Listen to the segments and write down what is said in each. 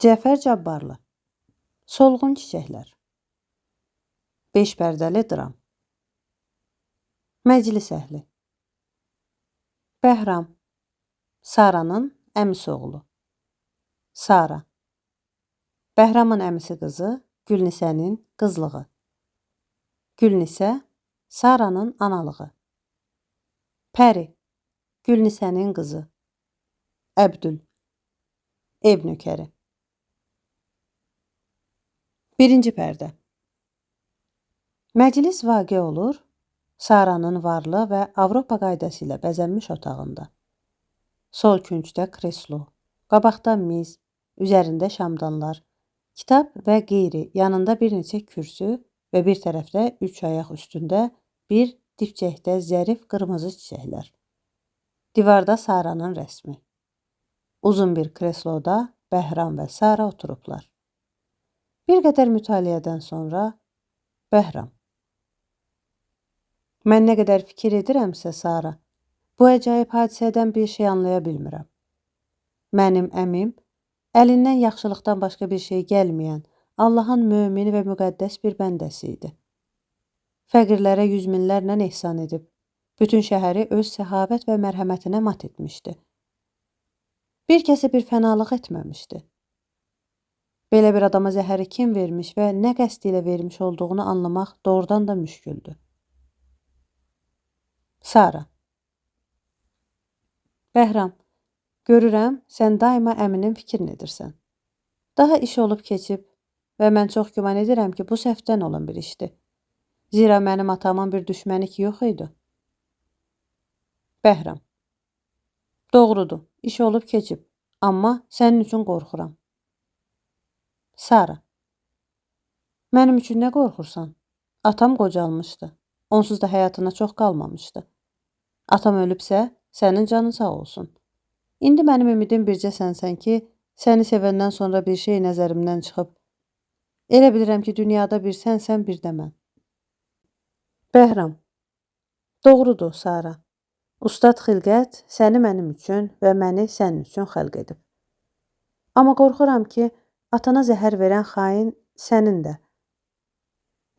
Cəfər Cabbarlı. Solğun çiçəklər. 5 pərdəli dram. Məclis əhli. Bəhram. Saranın əmisi oğlu. Sara. Bəhramın əmisi qızı, Gülnisənin qızlığı. Gülnisə, Saranın analığı. Pəri. Gülnisənin qızı. Əbdül. Ev nökəri. 1-ci pərdə. Məclis vaqe olur Saranın varlı və Avropa qaydası ilə bəzənmiş otağında. Sol küncdə kreslo, qabaqda miz, üzərində şamdanlar, kitab və qeyri, yanında bir neçə kürsü və bir tərəfdə 3 ayaq üstündə bir dipçəkdə zərif qırmızı çiçəklər. Divarda Saranın rəsmi. Uzun bir kresloda Bəhram və Sara oturublar. Bir qədər mütaliədən sonra Bəhram. Mən nə qədər fikir edirəmsə, Sara, bu əcaib hadisədən bir şey anlaya bilmirəm. Mənim əmim, əlindən yaxşılıqdan başqa bir şey gəlməyən, Allahın mömini və müqəddəs bir bəndəsi idi. Fəqirlərə 100 minlərlə ehsan edib, bütün şəhəri öz səxavət və mərhəmətinə mat etmişdi. Bir kəsə bir fənalıq etməmişdi. Belə bir adama zəhəri kim vermiş və nə qəsd ilə vermiş olduğunu anlamaq doğrudan da müşküldür. Sara. Bəhram, görürəm, sən daima əminin fikrini edirsən. Daha iş olub keçib və mən çox güman edirəm ki, bu səhvdən olan bir işdir. Zira mənim atamın bir düşməni ki yox idi. Bəhram. Doğrudur, iş olub keçib, amma sənin üçün qorxuram. Sara. Mənim üçün nə qorxursan? Atam qocalmışdı. Onsuz da həyatına çox qalmamışdı. Atam ölübsə, sənin canın sağ olsun. İndi mənim ümidim bircə sənsən ki, səni sevəndən sonra bir şey nəzərimdən çıxıb. Elə bilirəm ki, dünyada bir sənsən, bir də mən. Bəhram. Doğrudur, Sara. Ustad xilqət səni mənim üçün və məni sənin üçün xəlq edib. Amma qorxuram ki, atana zəhər verən xain sənin də.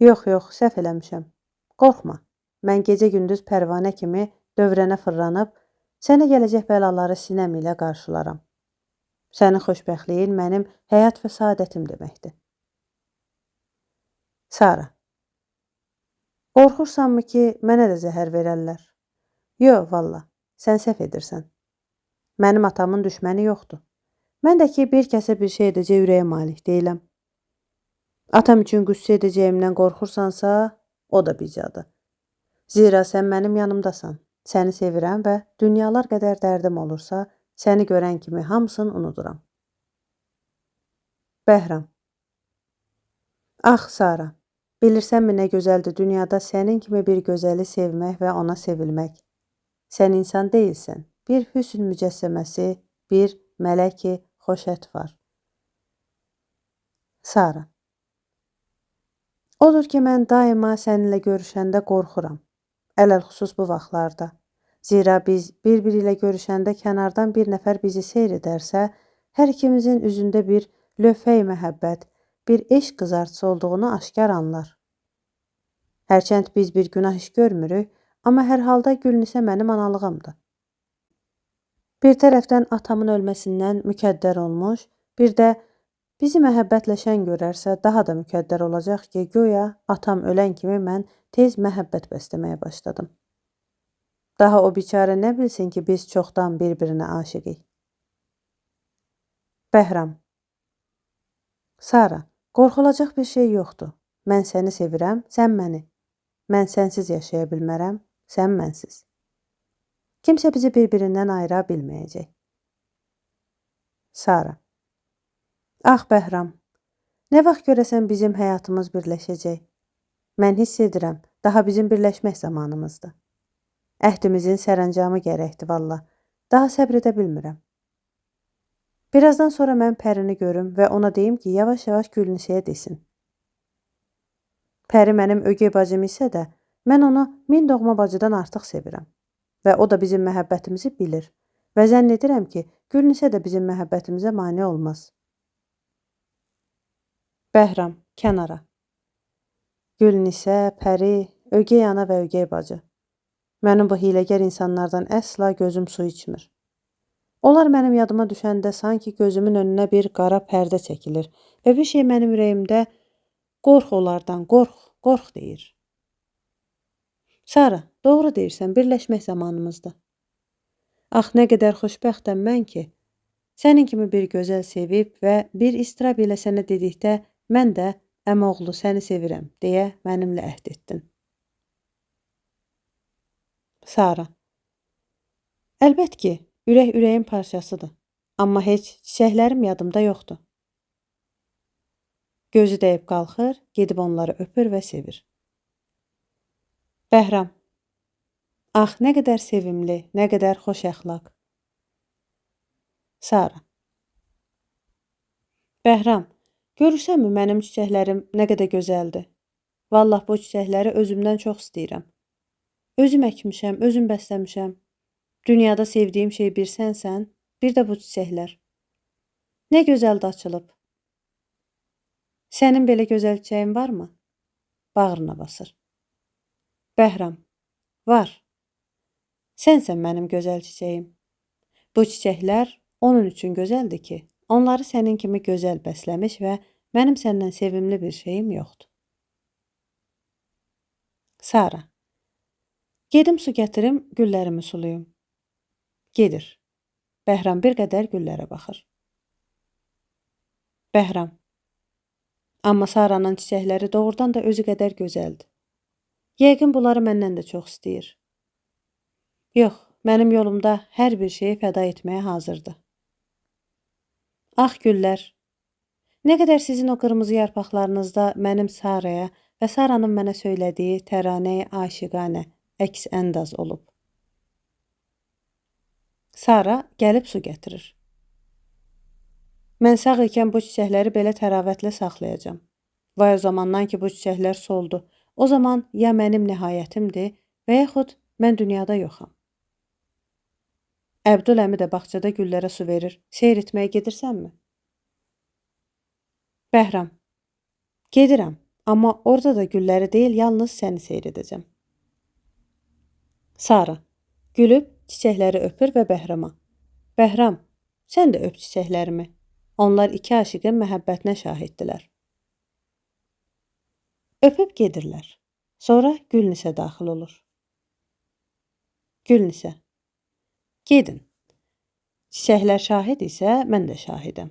Yox, səhv eləmişəm. Qorxma, mən gecə-gündüz pərvanə kimi dövrənə fırlanıb, sənə gələcək bəlaları sinəm ilə qarşılaram. Sənin xoşbəxtliyin mənim həyat və saadətim deməkdir. Sara. Qorxursanmı ki, mənə də zəhər verərlər? Yox, valla, sən səhv edirsən. Mənim atamın düşməni yoxdur. Mən də ki, bir kəsə bir şey edəcək ürəyə malik deyiləm. Atam üçün qüssə edəcəyimdən qorxursansa, o da bicadır. Zira sən mənim yanımdasan, səni sevirəm və dünyalar qədər dərdim olursa, səni görən kimi hamısını unuduram. Bəhram. Ax, Sara, bilirsənmi nə gözəldir dünyada sənin kimi bir gözəli sevmək və ona sevilmək. Sən insan deyilsən, bir hüsn mücəssəməsi, bir mələki xoşət var. Sara. Odur ki, mən daima səninlə görüşəndə qorxuram. Ələlxüsus bu vaxtlarda. Zira biz bir-biri ilə görüşəndə kənardan bir nəfər bizi seyr edərsə, hər ikimizin üzündə bir lövhə-i məhəbbət, bir eşq qızartısı olduğunu aşkar anlar. Hərçənd biz bir günah iş görmürük, amma hər halda Gülnisə mənim analığımdır. Bir tərəfdən atamın ölməsindən mükəddər olmuş, bir də bizi məhəbbətlə şən görərsə daha da mükəddər olacaq ki, güya atam ölən kimi mən tez məhəbbət bəsləməyə başladım. Daha o biçarə nə bilsin ki, biz çoxdan bir-birinə aşiqik. Bəhram. Sara, qorxulacaq bir şey yoxdur. Mən səni sevirəm, sən məni. Mən sənsiz yaşaya bilmərəm, sən mənsiz. Kimsə bizi bir-birindən ayıra bilməyəcək. Sara. Ax, Bəhram, nə vaxt görəsən bizim həyatımız birləşəcək? Mən hiss edirəm, daha bizim birləşmək zamanımızdır. Əhdimizin sərəncamı gərəkdir, valla. Daha səbr edə bilmirəm. Birazdan sonra mən Pərini görüm və ona deyim ki, yavaş-yavaş Gülnisəyə desin. Pəri mənim ögey bacım isə də, mən onu 1000 doğma bacıdan artıq sevirəm. Və o da bizim məhəbbətimizi bilir. Və zənn edirəm ki, Gülnisə də bizim məhəbbətimizə mane olmaz. Bəhram, kənara. Gülnisə, Pəri, ögey ana və ögey bacı. Mənim bu hiləgər insanlardan əsla gözüm su içmir. Onlar mənim yadıma düşəndə sanki gözümün önünə bir qara pərdə çəkilir və bir şey mənim ürəyimdə qorx onlardan, qorx deyir. Sara, doğru deyirsən, birləşmək zamanımızdır. Ax, nə qədər xoşbəxtəm mən ki, sənin kimi bir gözəl sevib və bir istirab ilə sənə dedikdə mən də əmoğlu səni sevirəm deyə mənimlə əhd etdin. Sara, əlbət ki, ürək ürəyin parçasıdır, amma heç çiçəklərim yadımda yoxdur. Gözü dəyib qalxır, gedib onları öpür və sevir. Bəhram, ax, nə qədər sevimli, nə qədər xoş əxlaq. Sara, Bəhram, görürsənmi mənim çiçəklərim nə qədər gözəldir? Vallah bu çiçəkləri özümdən çox istəyirəm. Özüm əkmişəm, özüm bəsləmişəm. Dünyada sevdiyim şey bir sənsən, bir də bu çiçəklər. Nə gözəl də açılıb. Sənin belə gözəl çiçəyin varmı? Bağrına basır. Bəhram, var. Sənsən mənim gözəl çiçəyim. Bu çiçəklər onun üçün gözəldir ki, onları sənin kimi gözəl bəsləmiş və mənim səndən sevimli bir şeyim yoxdur. Sara, gedim su gətirim, güllərimi suluyum. Gedir. Bəhram bir qədər güllərə baxır. Bəhram, amma Saranın çiçəkləri doğrudan da özü qədər gözəldir. Yəqin bunları məndən də çox istəyir. Yox, mənim yolumda hər bir şeyi fəda etməyə hazırdır. Ax güllər, nə qədər sizin o qırmızı yarpaqlarınızda mənim Saraya və Saranın mənə söylədiyi təranəyi aşiqanə əks əndaz olub. Sara gəlib su gətirir. Mən sağ ikən bu çiçəkləri belə təravətlə saxlayacağam. Vay o zamandan ki bu çiçəklər soldu. O zaman ya mənim nihayətimdir və yaxud mən dünyada yoxam. Əbdül əmi də bağçada güllərə su verir. Seyr etməyə gedirsənmi? Bəhram, gedirəm, amma orada da gülləri deyil, yalnız səni seyr edəcəm. Sara, gülüb çiçəkləri öpür və Bəhrama. Bəhram, sən də öp çiçəklərimi. Onlar iki aşiqin məhəbbətinə şahiddirlər. Öpüb gedirlər. Sonra Gülnisə daxil olur. Gülnisə, gedin. Çiçəklər şahid isə mən də şahidəm.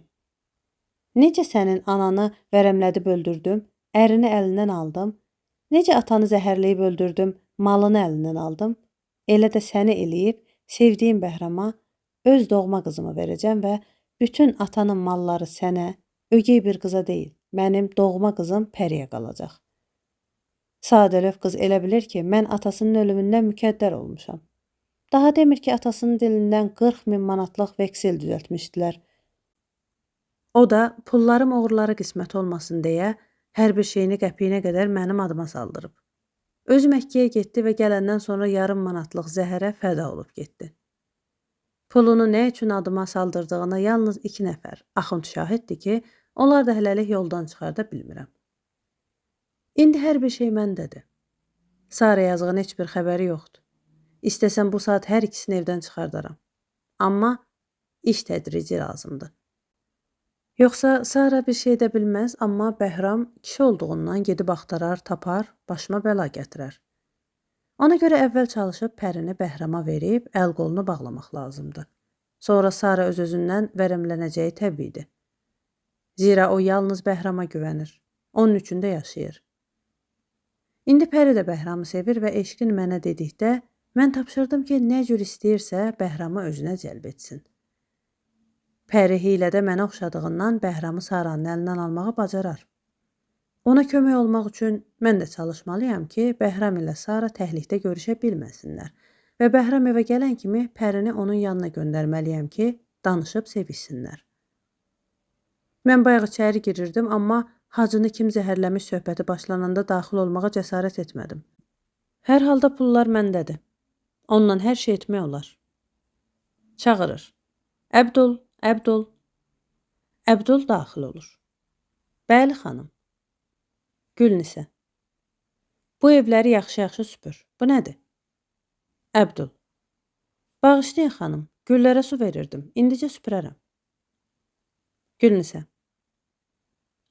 Necə sənin ananı vərəmlədib öldürdüm, ərini əlindən aldım, necə atanı zəhərləyib öldürdüm, malını əlindən aldım, elə də səni eləyib, sevdiyim Bəhrama öz doğma qızımı verəcəm və bütün atanın malları sənə, ögey bir qıza deyil, mənim doğma qızım Pəriyə qalacaq. Sadəlöv qız elə bilir ki, mən atasının ölümündən mükəddər olmuşam. Daha demir ki, atasının dilindən 40.000 manatlıq veksel düzəltmişdilər. O da pullarım oğurları qismət olmasın deyə hər bir şeyini qəpiyinə qədər mənim adıma saldırıb. Özü Məkkəyə getdi və gələndən sonra yarım manatlıq zəhərə fəda olub getdi. Pulunu nə üçün adıma saldırdığına yalnız 2 nəfər axund şahiddir ki, onlar da hələlik yoldan çıxarda bilmirəm. İndi hər bir şey məndədir. Sara yazığın heç bir xəbəri yoxdur. İstəsəm bu saat hər ikisini evdən çıxardaram. Amma iş tədrici lazımdır. Yoxsa Sara bir şey də bilməz, amma Bəhram kişi olduğundan gedib axtarar, tapar, başıma bəla gətirər. Ona görə əvvəl çalışıb Pərini Bəhrama verib əl qolunu bağlamaq lazımdır. Sonra Sara öz-özündən vərəmlənəcəyi təbiidir. Zira o yalnız Bəhrama güvənir. Onun üçün də yaşayır. İndi Pəri də Bəhramı sevir və eşqin mənə dedikdə, mən tapşırdım ki, nə cür istəyirsə Bəhramı özünə cəlb etsin. Pəri hilədə mənə oxşadığından Bəhramı Saranın əlindən almağı bacarar. Ona kömək olmaq üçün mən də çalışmalıyam ki, Bəhram ilə Sara təhlikdə görüşə bilməsinlər və Bəhram evə gələn kimi Pərini onun yanına göndərməliyəm ki, danışıb sevişsinlər. Mən bayaq içəri girirdim, amma hacını kim zəhərləmiş söhbəti başlananda daxil olmağa cəsarət etmədim. Hər halda pullar məndədir. Onunla hər şey etmək olar. Çağırır. Əbdül, Əbdül. Əbdül daxil olur. Bəli, xanım. Gülnisə. Bu evləri yaxşı-yaxşı süpür. Bu nədir? Əbdül. Bağışlayın, xanım. Güllərə su verirdim. İndicə süpürərəm. Gülnisə.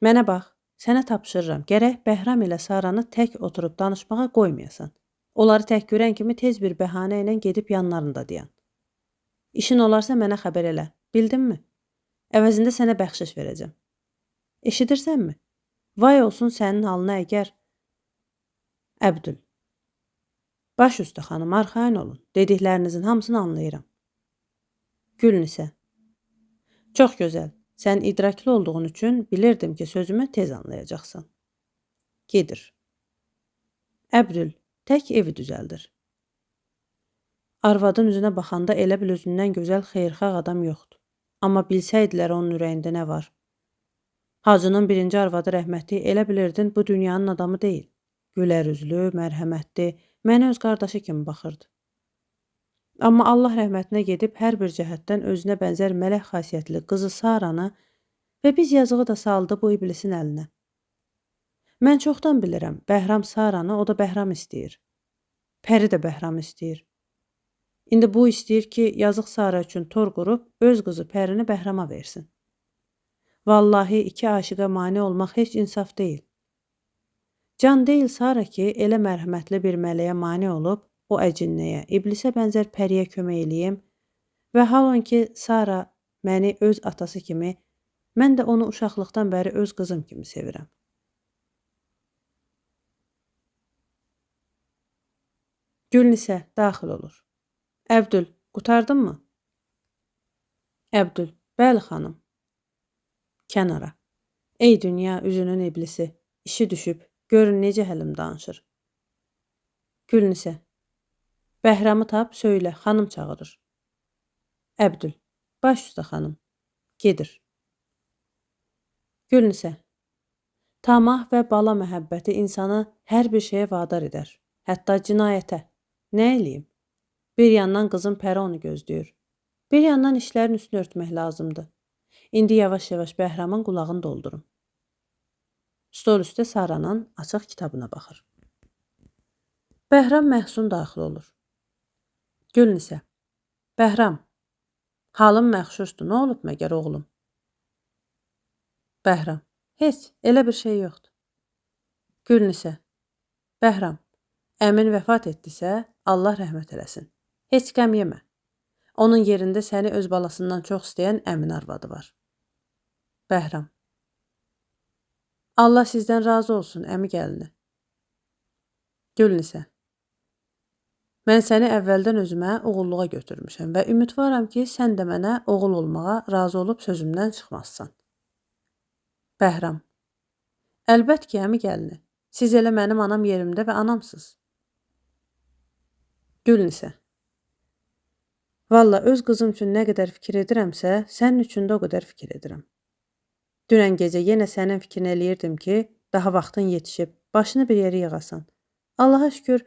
Mənə bax, sənə tapşırıram. Gərək Bəhram ilə Saranı tək oturub danışmağa qoymayasan. Onları tək görən kimi tez bir bəhanə ilə gedib yanlarında dayan. İşin olarsa mənə xəbər elə. Bildinmi? Əvəzində sənə bəxşiş verəcəm. Eşidirsənmi? Vay olsun sənin halına əgər. Əbdül. Baş üstə xanım, arxayın olun. Dediklərinizin hamısını anlayıram. Gülnisə. Çox gözəl. Sən idraklı olduğun üçün bilirdim ki, sözümü tez anlayacaqsan. Gedir. Əbdül, tək evi düzəldir. Arvadın üzünə baxanda elə bil özündən gözəl xeyirxah adam yoxdur. Amma bilsəydilər onun ürəyində nə var. Hacının birinci arvadı rəhmətli, elə bilirdin bu dünyanın adamı deyil. Gülər üzlü, mərhəmətli, mənə öz qardaşı kimi baxırdı. Amma Allah rəhmətinə gedib hər bir cəhətdən özünə bənzər mələk xasiyyətli qızı Saranı və biz yazığı da saldı bu iblisin əlinə. Mən çoxdan bilirəm, Bəhram Saranı, o da Bəhram istəyir. Pəri də Bəhram istəyir. İndi bu istəyir ki, yazıq Sara üçün tor qurub, öz qızı Pərini Bəhrama versin. Vallahi iki aşıqa mane olmaq heç insaf deyil. Can deyil Sara ki, elə mərhəmətli bir mələyə mane olub, o əcinnəyə, iblisə bənzər pəriyə kömək eləyim və halon ki, Sara məni öz atası kimi, mən də onu uşaqlıqdan bəri öz qızım kimi sevirəm. Gülnisə daxil olur. Əbdül, qutardın mı? Əbdül, bəli xanım. Kənara. Ey dünya üzünün iblisi, işi düşüb, görün necə həlim danışır. Gülnisə. Bəhramı tap, söylə, xanım çağırır. Əbdül, baş üstə xanım. Gedir. Gülnisə. Tamah və bala məhəbbəti insanı hər bir şeyə vadar edər, hətta cinayətə. Nə eləyim? Bir yandan qızım Pəri onu gözləyir. Bir yandan işlərin üstünü örtmək lazımdır. İndi yavaş-yavaş Bəhramın qulağını doldurum. Stol üstə Saranın açıq kitabına baxır. Bəhram məhzun daxil olur. Gülnisə. Bəhram. Halım məxşuşdur. Nə olub məgər oğlum? Bəhram. Heç, elə bir şey yoxdur. Gülnisə. Bəhram. Əmin vəfat etdisə, Allah rəhmət eləsin. Heç qəm yemə. Onun yerində səni öz balasından çox istəyən əmin arvadı var. Bəhram. Allah sizdən razı olsun, əmi gəlini. Gülnisə. Mən səni əvvəldən özümə oğulluğa götürmüşəm və ümidvaram ki, sən də mənə oğul olmağa razı olub sözümdən çıxmazsan. Bəhram. Əlbət ki, əmi gəlini. Siz elə mənim anam yerimdə və anamsınız. Gülnisə. Valla öz qızım üçün nə qədər fikir edirəmsə, sənin üçün də o qədər fikir edirəm. Dünən gecə yenə sənin fikrini eləyirdim ki, daha vaxtın yetişib, başını bir yeri yığasan. Allaha şükür,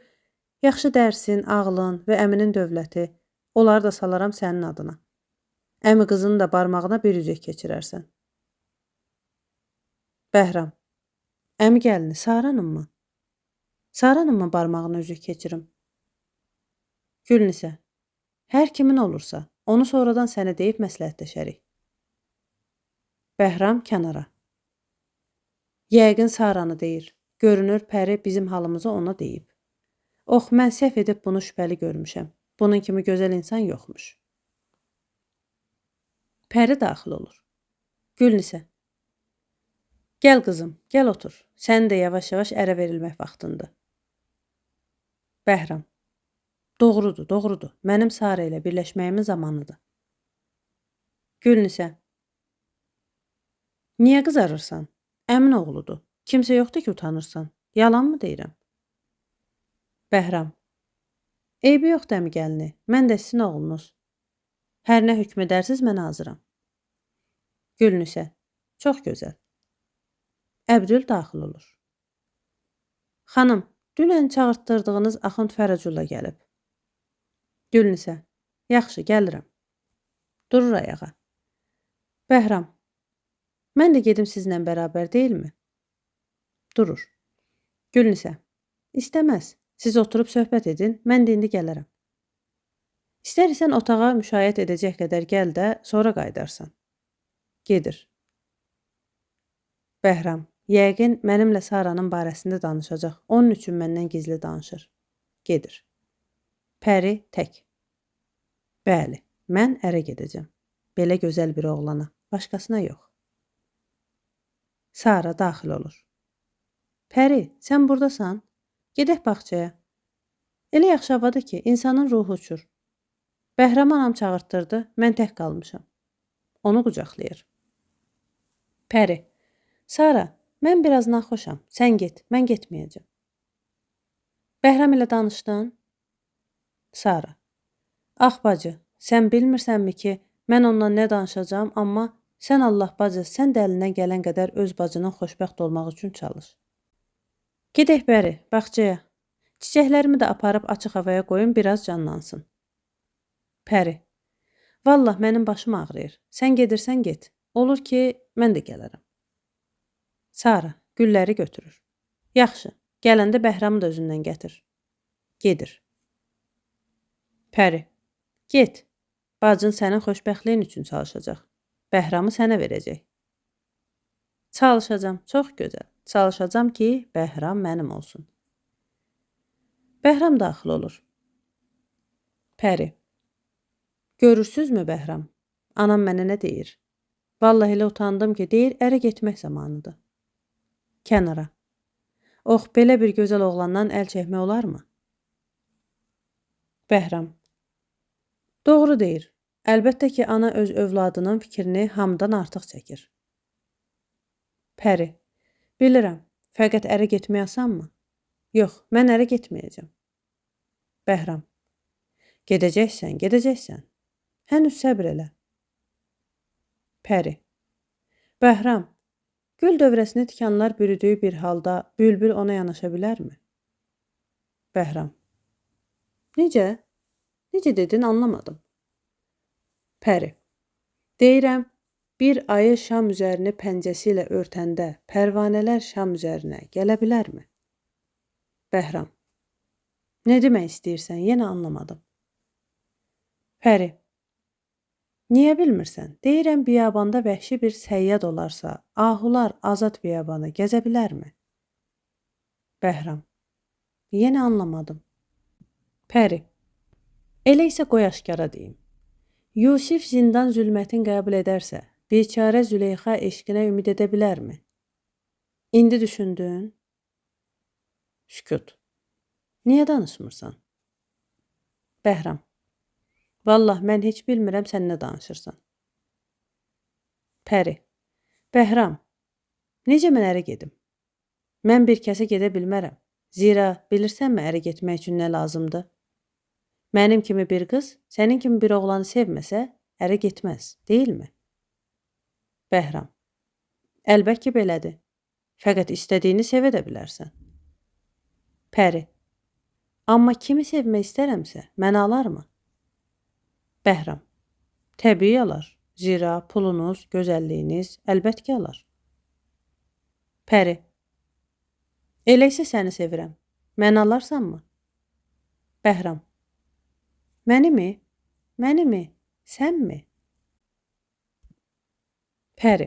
yaxşı dərsin, ağlın və əminin dövləti, onları da salaram sənin adına. Əmi qızının da barmağına bir üzük keçirərsən. Bəhram. Əmi gəlini, Saranın mı? Saranın mı barmağına üzük keçirim? Gülnisə. Hər kimin olursa, onu sonradan sənə deyib məsləhətləşərik. Bəhram kənara. Yəqin Saranı deyir. Görünür, Pəri bizim halımızı ona deyib. Ox, mən səhv edib bunu şübhəli görmüşəm. Bunun kimi gözəl insan yoxmuş. Pəri daxil olur. Gülnisə. Gəl qızım, gəl otur. Sənin də yavaş-yavaş ərə verilmək vaxtındır. Bəhram. Doğrudur, doğrudur. Mənim Sara ilə birləşməyimin zamanıdır. Gülnisə. Niyə qızarırsan? Əmin oğludur. Kimsə yoxdur ki, utanırsan. Yalan mı deyirəm? Bəhram. Eybi yoxdur əmi gəlini. Mən də sizin oğlunuz. Hər nə hökm edərsiz, mən hazıram. Gülnisə. Çox gözəl. Əbdül daxil olur. Xanım, dünən çağırtdırdığınız Axund Fərəculla gəlib. Gülnisə. Yaxşı, gəlirəm. Durur ayağa. Bəhram. Mən də gedim sizinlə bərabər deyilmi? Durur. Gülnisə. İstəməz. Siz oturub söhbət edin, mən də indi gələrəm. İstərsən otağa müşayiət edəcək qədər gəl də, sonra qayıdarsan. Gedir. Bəhram. Yəqin mənimlə Saranın barəsində danışacaq. Onun üçün məndən gizli danışır. Gedir. Pəri tək. Bəli, mən ərə gedəcəm. Belə gözəl bir oğlana, başqasına yox. Sara daxil olur. Pəri, sən buradasan? Gedək bağçaya. Elə yaxşı havadır ki, insanın ruhu uçur. Bəhram anam çağırtdırdı, mən tək qalmışam. Onu qucaqlayır. Pəri, Sara, mən biraz naxoşam. Sən get, mən getməyəcəm. Bəhram ilə danışdın? Sara, ax bacı, sən bilmirsənmi ki, mən ondan nə danışacağım, amma sən Allah bacı, sən də əlindən gələn qədər öz bacının xoşbəxt olmaq üçün çalış. Gedək bəri, bağçaya. Çiçəklərimi də aparıb açıq havaya qoyun, biraz canlansın. Pəri, vallah mənim başım ağrıyır. Sən gedirsən get. Olur ki, mən də gələrəm. Sara, gülləri götürür. Yaxşı, gələndə Bəhramı da özündən gətir. Gedir. Pəri, get. Bacın sənin xoşbəxtliyin üçün çalışacaq. Bəhramı sənə verəcək. Çalışacağam, çox gözəl. Çalışacağam ki, Bəhram mənim olsun. Bəhram daxil olur. Pəri, görürsüzmü Bəhram? Anam mənə nə deyir? Vallahi elə utandım ki, deyir, ərə getmək zamanıdır. Kənara. Ox, belə bir gözəl oğlandan əl çəkmək olarmı? Bəhram. Doğru deyir. Əlbəttə ki, ana öz övladının fikrini hamıdan artıq çəkir. Pəri. Bilirəm. Fəqət ərə getmək asanmı? Yox, mən ərə getməyəcəm. Bəhram. Gedəcəksən, gedəcəksən. Hənüz səbr elə. Pəri. Bəhram. Gül dövrəsini tikanlar bürüdüyü bir halda bülbül ona yanaşa bilərmi? Bəhram. Necə? Necə dedin, anlamadım. Pəri. Deyirəm, bir ayı şam üzərini pəncəsi ilə örtəndə pərvanələr şam üzərinə gələ bilərmi? Bəhram. Nə demək istəyirsən, yenə anlamadım. Pəri. Niyə bilmirsən? Deyirəm, biyabanda vəhşi bir səyyad olarsa, ahular azad biyabanı gəzə bilərmi? Bəhram. Yenə anlamadım. Pəri. Elə isə qoy aşkara deyim. Yusif zindan zülmətin qəbul edərsə, biçarə Züleyxa eşqinə ümid edə bilərmi? İndi düşündün? Sükut. Niyə danışmırsan? Bəhram. Vallah, mən heç bilmirəm sən nə danışırsan. Pəri. Bəhram. Necə mən ərə gedim? Mən bir kəsə gedə bilmərəm. Zira bilirsənmi ərə getmək üçün nə lazımdır? Mənim kimi bir qız, sənin kimi bir oğlanı sevməsə, ərə getməz, deyilmi? Bəhram. Əlbət ki, belədir. Fəqət istədiyini sevə də bilərsən. Pəri. Amma kimi sevmək istərəmsə, məni alarmı? Bəhram. Təbii alar. Zira pulunuz, gözəlliyiniz əlbət ki, alar. Pəri. Elə isə səni sevirəm. Məni alarsanmı? Bəhram. Məni mi? Məni mi? Sən mi? Pəri.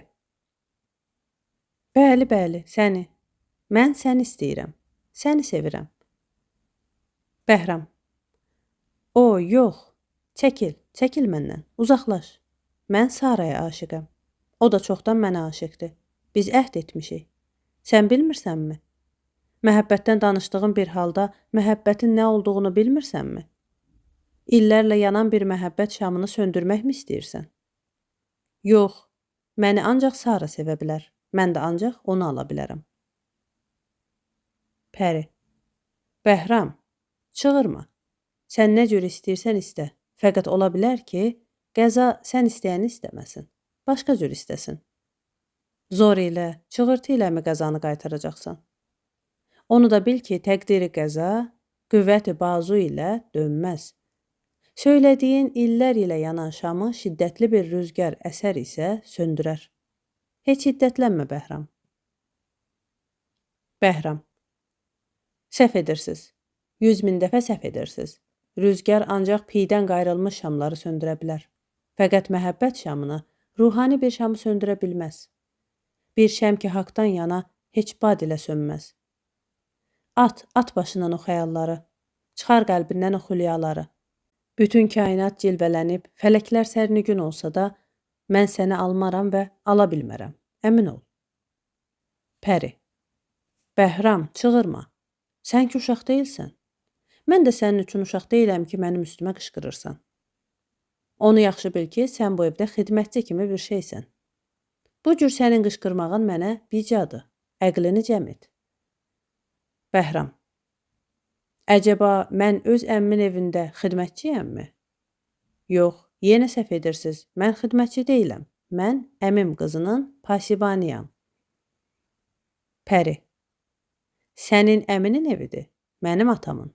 Bəli, bəli, səni. Mən səni istəyirəm. Səni sevirəm. Bəhram. O, yox. Çəkil, çəkil məndən. Uzaqlaş. Mən Saraya aşiqəm. O da çoxdan mənə aşiqdir. Biz əhd etmişik. Sən bilmirsənmi? Məhəbbətdən danışdığın bir halda məhəbbətin nə olduğunu bilmirsənmi? İllərlə yanan bir məhəbbət şamını söndürməkmi istəyirsən? Yox, məni ancaq Sara sevə bilər. Mən də ancaq onu ala bilərəm. Pəri. Bəhram, çığırma. Sən nə cür istəyirsən istə. Fəqət ola bilər ki, qəza sən istəyəni istəməsin. Başqa cür istəsin. Zor ilə, çığırtı ilə mi qəzanı qaytaracaqsan? Onu da bil ki, təqdiri qəza, qüvvəti bazu ilə dönməz. Söylədiyin illər ilə yanan şamı şiddətli bir rüzgar əsər isə söndürər. Heç hiddətlənmə Bəhram. Bəhram. Səhv edirsiniz. 100.000 dəfə səhv edirsiniz. Rüzgar ancaq piydən qayrılmış şamları söndürə bilər. Fəqət məhəbbət şamını, ruhani bir şamı söndürə bilməz. Bir şəm ki, haqdan yana heç bad ilə sönməz. At başından o xəyalları, çıxar qəlbindən o xülyaları. Bütün kainat cilvələnib, fələklər sərnigün olsa da, mən səni almaram və ala bilmərəm. Əmin ol. Pəri. Bəhram, çığırma. Sən ki uşaq deyilsən. Mən də sənin üçün uşaq deyiləm ki, mənim üstümə qışqırırsan. Onu yaxşı bil ki, sən bu evdə xidmətçi kimi bir şeysən. Bu cür sənin qışqırmağın mənə bicadır. Əqlini cəm et. Bəhram. Əcəba, mən öz əmmin evində xidmətçiyəmmi? Yox, yenə səhv edirsiniz. Mən xidmətçi deyiləm. Mən əmim qızının pasibaniyam. Pəri. Sənin əminin evidir, mənim atamın.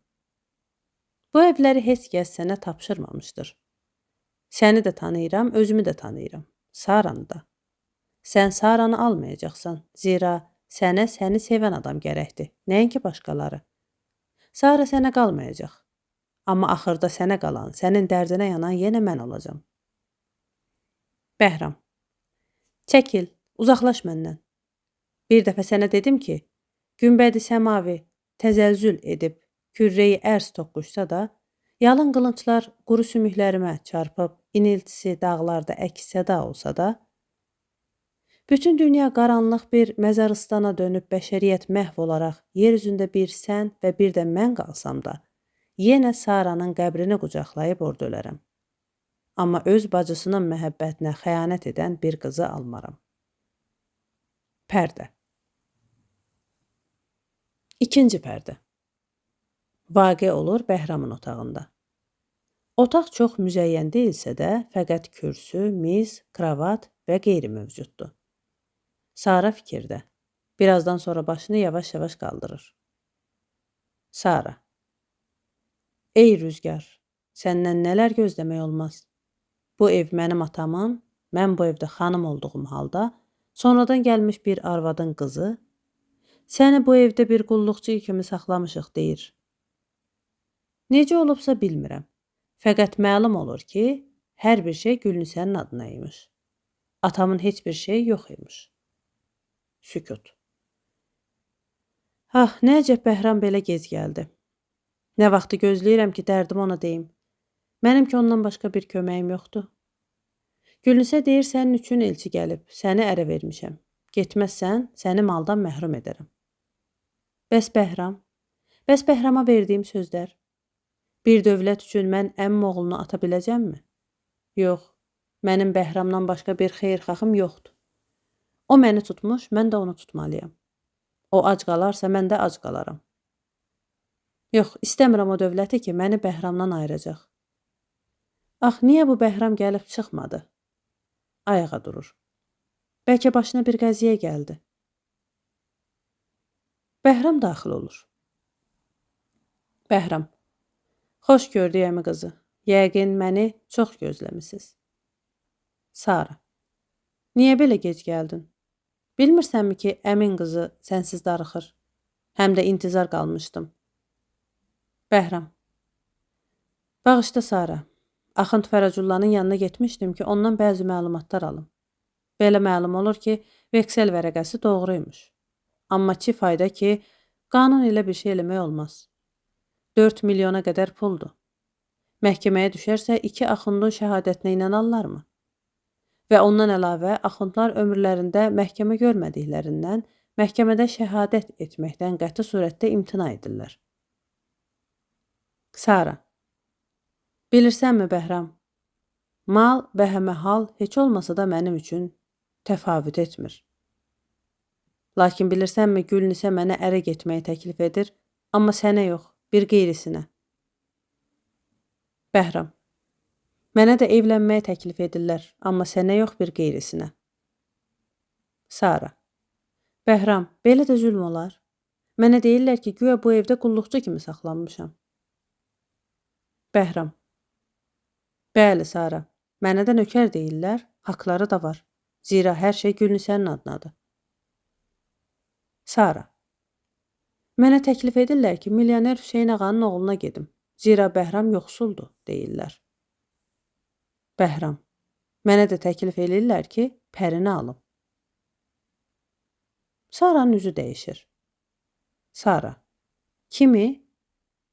Bu evləri heç kəs sənə tapşırmamışdır. Səni də tanıyıram, özümü də tanıyıram. Saranı da. Sən Saranı almayacaqsan, zira sənə səni sevən adam gərəkdir, nəinki başqaları. Sara sənə qalmayacaq. Amma axırda sənə qalan, sənin dərdinə yanan yenə mən olacam. Bəhram. Çəkil, uzaqlaş məndən. Bir dəfə sənə dedim ki, günbədi səmavi təzəlzül edib, kürreyi ərz toqquşsa da, yalın qılınclar quru sümüklərimə çarpıb, iniltisi dağlarda əks-səda olsa da, bütün dünya qaranlıq bir məzaristana dönüb bəşəriyyət məhv olaraq yer üzündə bir sən və bir də mən qalsam da, yenə Saranın qəbrini qucaqlayıb orada ölərəm. Amma öz bacısının məhəbbətinə xəyanət edən bir qızı almaram. Pərdə. İkinci pərdə. Vaqe olur Bəhramın otağında. Otaq çox müzəyyən deyilsə də, fəqət kürsü, miz, kravat və qeyri mövcuddur. Sara fikirdə. Birazdan sonra başını yavaş-yavaş qaldırır. Sara. Ey Rüzgar, səndən nələr gözləmək olmaz. Bu ev mənim atamın, mən bu evdə xanım olduğum halda, sonradan gəlmiş bir arvadın qızı, səni bu evdə bir qulluqçu kimi saxlamışıq deyir. Necə olubsa bilmirəm. Fəqət məlum olur ki, hər bir şey Gülnisənin adına imiş. Atamın heç bir şeyi yox imiş. Sükut. Nə əcəb Bəhram belə gec gəldi. Nə vaxtı gözləyirəm ki, dərdimi ona deyim. Mənim ki ondan başqa bir köməyim yoxdur. Gülnisə deyir, sənin üçün elçi gəlib, səni ərə vermişəm. Getməzsən, səni maldan məhrum edərəm. Bəs Bəhram? Bəs Bəhrama verdiyim sözlər? Bir dövlət üçün mən əmmim oğlunu ata biləcəmmi? Yox, mənim Bəhramdan başqa bir xeyirxahım yoxdur. O məni tutmuş, mən də onu tutmalıyam. O ac qalarsa, mən də ac qalaram. Yox, istəmirəm o dövləti ki, məni Bəhramdan ayıracaq. Niyə bu Bəhram gəlib çıxmadı? Ayağa durur. Bəlkə başına bir qəziyə gəldi. Bəhram daxil olur. Bəhram. Xoş gördük əmi qızı. Yəqin məni çox gözləmisiniz. Sara. Niyə belə gec gəldin? Bilmirsənmi ki, əmin qızı sənsiz darıxır? Həm də intizar qalmışdım. Bəhram. Bağışda Sara. Axund Fərəcullanın yanına getmişdim ki, ondan bəzi məlumatlar alım. Belə məlum olur ki, veksel vərəqəsi doğruymuş. Amma ki fayda ki, qanun ilə bir şey eləmək olmaz. 4 milyona qədər puldur. Məhkəməyə düşərsə 2 axundun şəhadətinə inanarlarmı? Və ondan əlavə axundlar ömürlərində məhkəmə görmədiklərindən məhkəmədə şəhadət etməkdən qəti surətdə imtina edirlər. Sara. Bilirsənmi Bəhram? Mal və həməhal heç olmasa da mənim üçün təfavüt etmir. Lakin bilirsənmi Gülnisə mənə ərə getməyi təklif edir, amma sənə yox, bir qeyrisinə. Bəhram. Mənə də evlənməyə təklif edirlər, amma sənə yox, bir qeyrisinə. Sara. Bəhram, belə də zülm olar. Mənə deyirlər ki, güya bu evdə qulluqçu kimi saxlanmışam. Bəhram. Bəli, Sara. Mənə də nökər deyirlər, haqları da var. Zira hər şey Gülnisənin adınadır. Sara. Mənə təklif edirlər ki, milyoner Hüseyn ağanın oğluna gedim. Zira Bəhram yoxsuldur, deyirlər. Bəhram. Mənə də təklif edirlər ki, Pərini alım. Saranın üzü dəyişir. Sara. Kimi?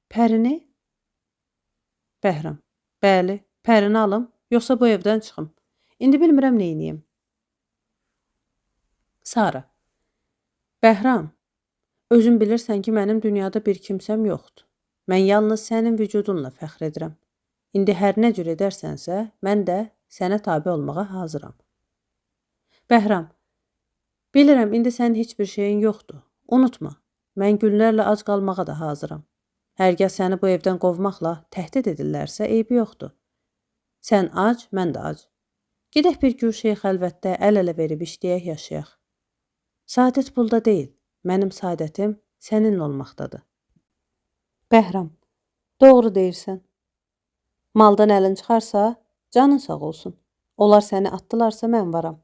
Pərini? Bəhram. Bəli, Pərini alım, yoxsa bu evdən çıxım. İndi bilmirəm neyniyim. Sara. Bəhram, özün bilirsən ki, mənim dünyada bir kimsəm yoxdur. Mən yalnız sənin vücudunla fəxr edirəm. İndi hər nə cür edərsənsə, mən də sənə tabe olmağa hazıram. Bəhram, bilirəm, indi sənin heç bir şeyin yoxdur. Unutma, mən günlərlə ac qalmağa da hazıram. Hərgah səni bu evdən qovmaqla təhdid edirlərsə, eybi yoxdur. Sən ac, mən də ac. Gedək bir güşəyə xəlvətdə əl-ələ verib işləyək, yaşayaq. Saadət pulda deyil, mənim saadətim səninlə olmaqdadır. Bəhram, doğru deyirsən. Maldan əlin çıxarsa, canın sağ olsun. Onlar səni atdılarsa, mən varam.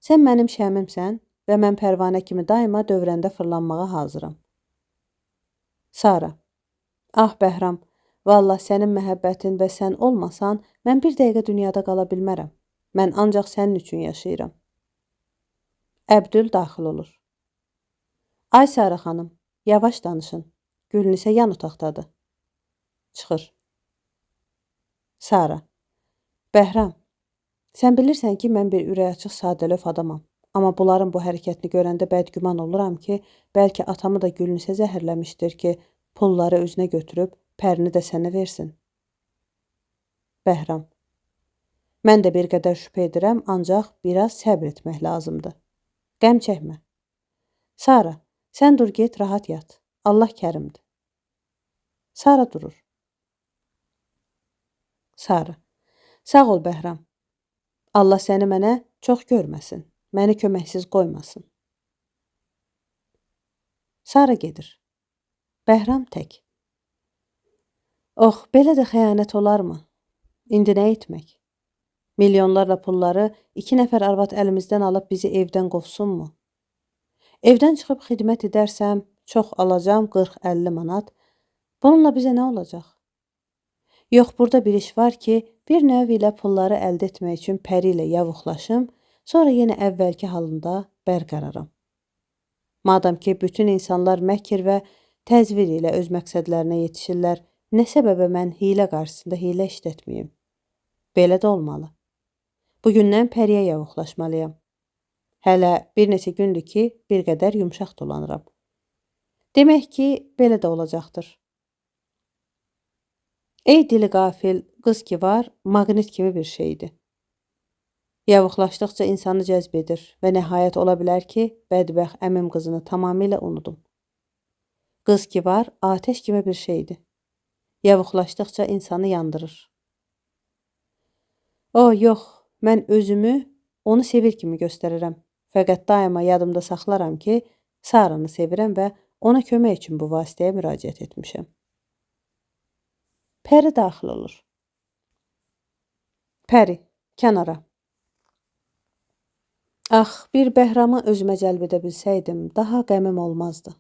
Sən mənim şəmimsən və mən pərvanə kimi daima dövrəndə fırlanmağa hazıram. Sara. Ah, Bəhram, vallah sənin məhəbbətin və sən olmasan, mən bir dəqiqə dünyada qala bilmərəm. Mən ancaq sənin üçün yaşayıram. Əbdül daxil olur. Ay Sara xanım, yavaş danışın. Gülnisə yan otaqdadır. Çıxır. Sara. Bəhram, sən bilirsən ki, mən bir ürək açıq sadəlöv adamam. Amma bunların bu hərəkətini görəndə bədgüman oluram ki, bəlkə atamı da Gülnisə zəhərləmişdir ki, pulları özünə götürüb, Pərini də sənə versin. Bəhram. Mən də bir qədər şübhə edirəm, ancaq biraz səbr etmək lazımdır. Qəm çəkmə. Sara, sən dur get, rahat yat. Allah kərimdir. Sara durur. Sara. Sağ ol, Bəhram. Allah səni mənə çox görməsin. Məni köməksiz qoymasın. Sara gedir. Bəhram tək. Oh, belə də xəyanət olarmı? İndi nə etmək? Milyonlarla pulları 2 nəfər arvad əlimizdən alıb bizi evdən qovsunmu? Evdən çıxıb xidmət edərsəm, çox alacam 40-50 manat. Bununla bizə nə olacaq? Yox, burada bir iş var ki, bir növ ilə pulları əldə etmək üçün Pəri ilə yavuxlaşım, sonra yenə əvvəlki halında bərqəraram. Madam ki, bütün insanlar məkir və təzvir ilə öz məqsədlərinə yetişirlər, nə səbəbə mən hiylə qarşısında hiylə işlətməyim? Belə də olmalı. Bugündən Pəriyə yavuxlaşmalıyam. Hələ bir neçə gündür ki, bir qədər yumşaq dolanıram. Demək ki, belə də olacaqdır. Ey dili qafil, qız ki var, maqnit kimi bir şeydir. Yavuxlaşdıqca insanı cəzb edir və nəhayət ola bilər ki, bədbəxt əmim qızını tamamilə unudum. Qız ki var, atəş kimi bir şeydir. Yavuxlaşdıqca insanı yandırır. O, yox, mən özümü onu sevir kimi göstərirəm. Fəqət daima yadımda saxlaram ki, Saranı sevirəm və ona kömək üçün bu vasitəyə müraciət etmişəm. Pəri daxil olur. Pəri, kənara. Ax, bir Bəhramı özümə cəlb edə bilsəydim, daha qəmim olmazdı.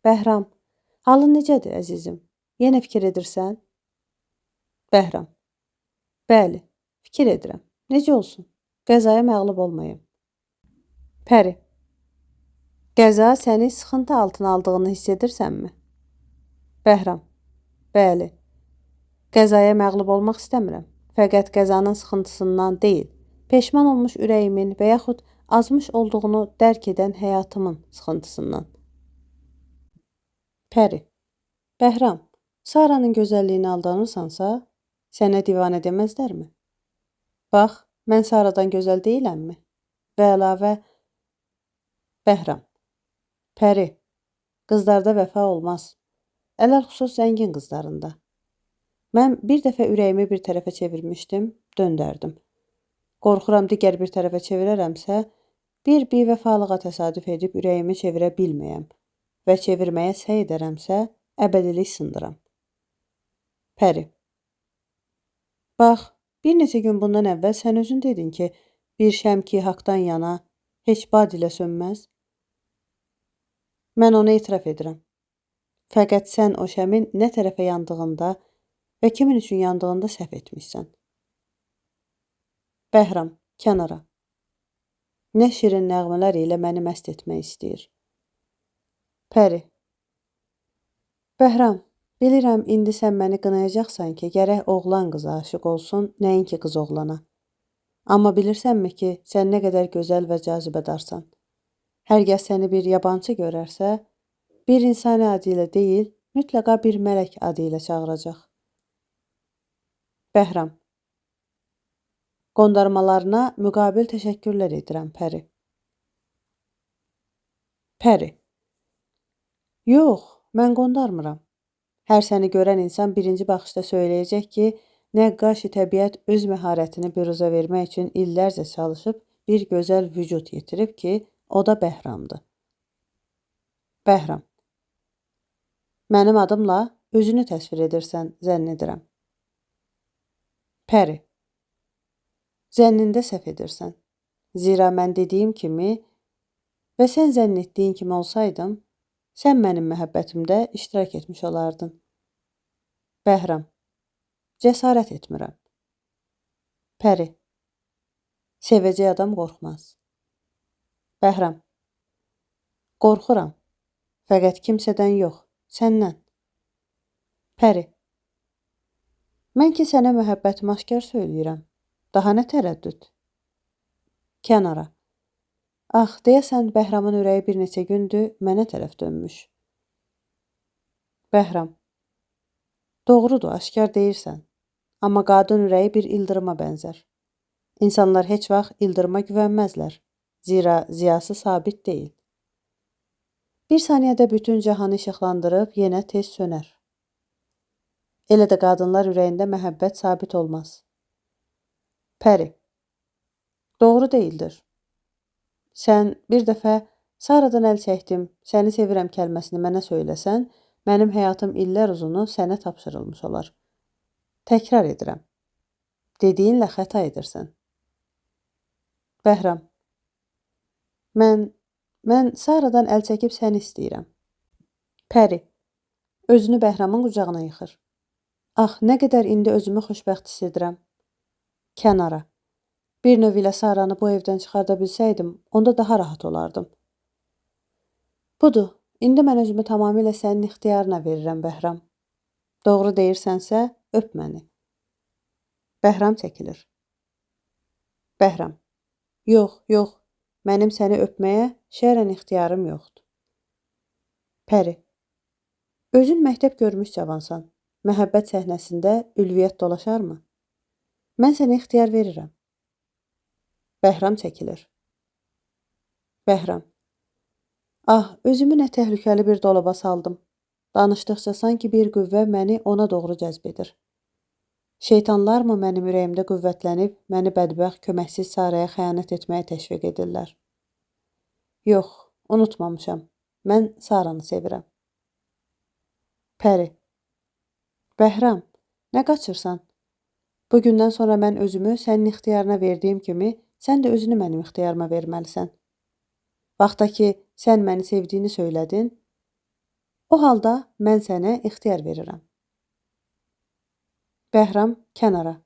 Bəhram, halın necədir, əzizim? Yenə fikir edirsən? Bəhram, bəli, fikir edirəm. Necə olsun? Qəzaya məğlub olmayım. Pəri, qəza səni sıxıntı altına aldığını hiss edirsənmi? Bəhram, bəli, qəzaya məğlub olmaq istəmirəm. Fəqət qəzanın sıxıntısından deyil, peşman olmuş ürəyimin və yaxud azmış olduğunu dərk edən həyatımın sıxıntısından. Pəri, Bəhram, Saranın gözəlliyini aldanırsansa, sənə divanə deməzlərmi? Bax, mən Saradan gözəl deyiləmmi? Və əlavə, Bəhram, Pəri, qızlarda vəfa olmaz. Ələlxüsus zəngin qızlarında. Mən bir dəfə ürəyimi bir tərəfə çevirmişdim, döndərdim. Qorxuram digər bir tərəfə çevirərəmsə, bir bivəfalığa təsadüf edib ürəyimi çevirə bilməyəm və çevirməyə səy edərəmsə, əbədilik sındıram. Pəri, bax, bir neçə gün bundan əvvəl sən özün dedin ki, Bir şəm ki, haqdan yana, heç bad ilə sönməz. Mən onu etiraf edirəm. Fəqət sən o şəmin nə tərəfə yandığında və kimin üçün yandığında səhv etmişsən. Bəhram, kənara. Nə şirin nəğmələr ilə məni məst etmək istəyir. Pəri. Bəhram, bilirəm indi sən məni qınayacaqsan ki, gərək oğlan qıza aşıq olsun, nəinki qız oğlana. Amma bilirsənmi ki, sən nə qədər gözəl və cazibədarsan. Hər kəs səni bir yabancı görərsə, bir insani adı ilə deyil, mütləqa bir mələk adı ilə çağıracaq. Bəhram. Qondarmalarına müqabil təşəkkürlər edirəm, Pəri. Pəri. Yox, mən qondarmıram. Hər səni görən insan birinci baxışda söyləyəcək ki, nəqqaş-i təbiət öz məharətini büruzə vermək üçün illərcə çalışıb bir gözəl vücud yetirib ki, o da Bəhramdır. Bəhram. Mənim adımla özünü təsvir edirsən, zənn edirəm. Pəri. Zənnində səhv edirsən. Zira mən dediyim kimi və sən zənn etdiyin kimi olsaydım, sən mənim məhəbbətimdə iştirak etmiş olardın. Bəhram. Cəsarət etmirəm. Pəri. Sevəcək adam qorxmaz. Bəhram. Qorxuram. Fəqət kimsədən yox, səndən. Pəri. Mən ki sənə məhəbbətimi aşkar söyləyirəm. Daha nə tərəddüd? Kənara. Ax, deyəsən Bəhramın ürəyi bir neçə gündür mənə tərəf dönmüş. Bəhram. Doğrudur, aşkar deyirsən. Amma qadın ürəyi bir ildırıma bənzər. İnsanlar heç vaxt ildırıma güvənməzlər. Zira ziyası sabit deyil. Bir saniyədə bütün cahanı işıqlandırıb yenə tez sönər. Elə də qadınlar ürəyində məhəbbət sabit olmaz. Pəri. Doğru deyildir. Sən bir dəfə Saradan əl çəkdim, səni sevirəm kəlməsini mənə söyləsən, mənim həyatım illər uzunu sənə tapşırılmış olar. Təkrar edirəm. Dediyinlə xəta edirsən. Bəhram. Mən Saradan əl çəkib səni istəyirəm. Pəri. Özünü Bəhramın qucağına yıxır. Ax, nə qədər indi özümü xoşbəxt hiss edirəm. Kənara. Bir növ ilə Saranı bu evdən çıxarda bilsəydim, onda daha rahat olardım. Budur, indi mən özümü tamamilə sənin ixtiyarına verirəm, Bəhram. Doğru deyirsənsə, öp məni. Bəhram çəkilir. Bəhram. Yox, mənim səni öpməyə şərən ixtiyarım yoxdur. Pəri. Özün məktəb görmüş cavansan. Məhəbbət səhnəsində ülviyyət dolaşarmı? Mən sənə ixtiyar verirəm. Bəhram çəkilir. Bəhram. Ah, özümü nə təhlükəli bir dolaba saldım. Danışdıqca sanki bir qüvvə məni ona doğru cəzb edir. Şeytanlar mı mənim ürəyimdə qüvvətlənib, məni bədbəxt, köməksiz Saraya xəyanət etməyə təşviq edirlər? Yox, unutmamışam. Mən Saranı sevirəm. Pəri. Bəhram, nə qaçırsan? Bugündən sonra mən özümü sənin ixtiyarına verdiyim kimi, sən də özünü mənim ixtiyarıma verməlisən. Vaxta ki, sən məni sevdiyini söylədin, o halda mən sənə ixtiyar verirəm. Bəhram, kənara.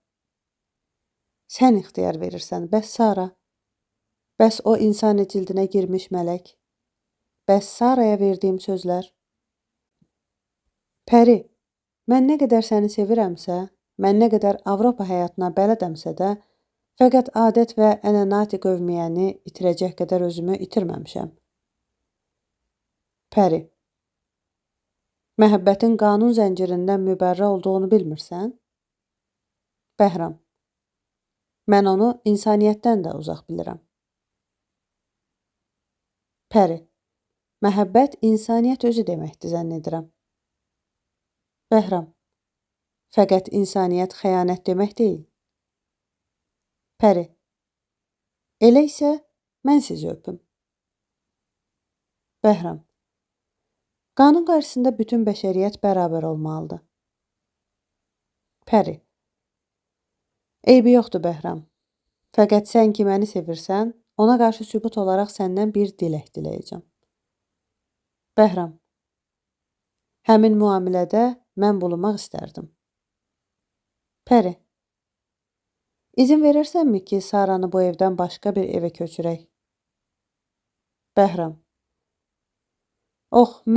Sən ixtiyar verirsən, bəs Sara? Bəs o insan cildinə girmiş mələk? Bəs Saraya verdiyim sözlər? Pəri, mən nə qədər səni sevirəmsə, mən nə qədər Avropa həyatına bələdəmsə də, fəqət adət və ənənat-i qövmiyyəni itirəcək qədər özümü itirməmişəm. Pəri. Məhəbbətin qanun zəncirindən mübərrə olduğunu bilmirsən? Bəhram. Mən onu insaniyyətdən də uzaq bilirəm. Pəri. Məhəbbət insaniyyət özü deməkdir, zənn edirəm. Bəhram. Fəqət insaniyyət xəyanət demək deyil. Pəri. Elə isə mən sizi öpüm. Bəhram. Qanun qarşısında bütün bəşəriyyət bərabər olmalıdır. Pəri. Eybi yoxdur, Bəhram. Fəqət sən ki məni sevirsən, ona qarşı sübut olaraq səndən bir dilək diləyəcəm. Bəhram, həmin müamilədə mən bulunmaq istərdim. Pəri, izin verərsənmi ki, Saranı bu evdən başqa bir evə köçürək? Bəhram,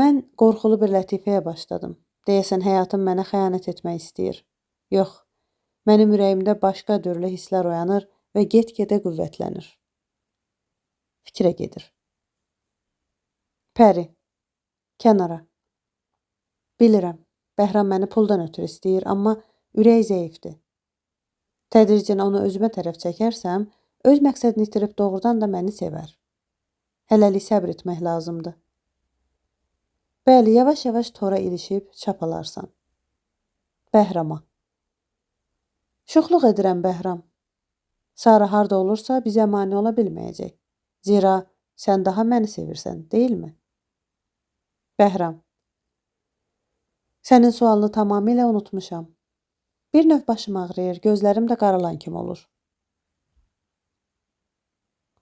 mən qorxulu bir lətifəyə başladım. Deyəsən həyatım mənə xəyanət etmək istəyir. Yox, mənim ürəyimdə başqa dürlü hisslər oyanır və get-gedə qüvvətlənir. Fikrə gedir. Pəri, kənara. Bilirəm, Bəhram məni puldan ötürü istəyir, amma ürək zəifdir. Tədricən onu özümə tərəf çəkərsəm, öz məqsədini itirib doğrudan da məni sevər. Hələlik səbr etmək lazımdır. Bəli, yavaş-yavaş tora ilişib çapalarsan. Bəhrama. Şuxluq edirəm, Bəhram. Sara harda olursa bizə mane ola bilməyəcək. Zira sən daha məni sevirsən, deyilmi? Bəhram. Sənin sualını tamamilə unutmuşam. Bir növ başım ağrıyır, gözlərim də qaralan kimi olur.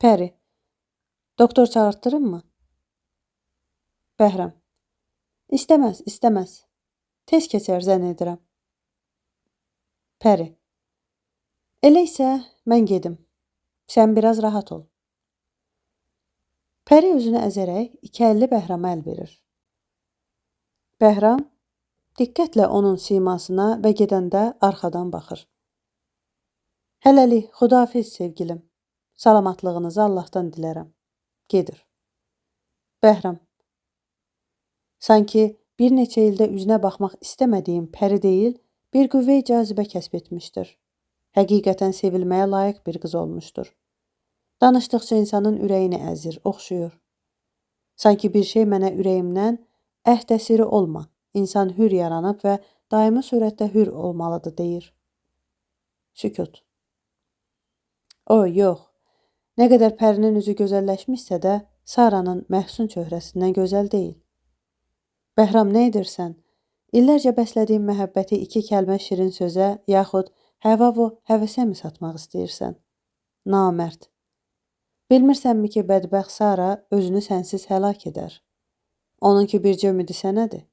Pəri. Doktor çağırtdırım mı? Bəhram. İstəməz. Tez keçər zənn edirəm. Pəri. Elə isə mən gedim. Sən biraz rahat ol. Pəri özünü əzərək iki əlli Bəhrama əl verir. Bəhram diqqətlə onun simasına və gedəndə arxadan baxır. Hələlik, xudafiz sevgilim. Salamatlığınızı Allahdan dilərəm. Gedir. Bəhram. Sanki bir neçə ildə üzünə baxmaq istəmədiyim Pəri deyil, bir qüvvə-i cazibə kəsb etmişdir. Həqiqətən sevilməyə layiq bir qız olmuşdur. Danışdıqca insanın ürəyini əzir, oxşuyur. Sanki bir şey mənə ürəyimdən əhdəsiri olma, insan hür yaranıb və daimi surətdə hür olmalıdır, deyir. Sükut. Yox. Nə qədər Pərinin üzü gözəlləşmişsə də, Saranın məhsun çöhrəsindən gözəl deyil. Bəhram, nə edirsən? İllərcə bəslədiyim məhəbbəti iki kəlmə şirin sözə, yaxud həva-vu həvəsə mi satmaq istəyirsən? Namərd. Bilmirsənmi ki, bədbəxt Sara özünü sənsiz həlak edər? Onunki bircə ümidi sənədir.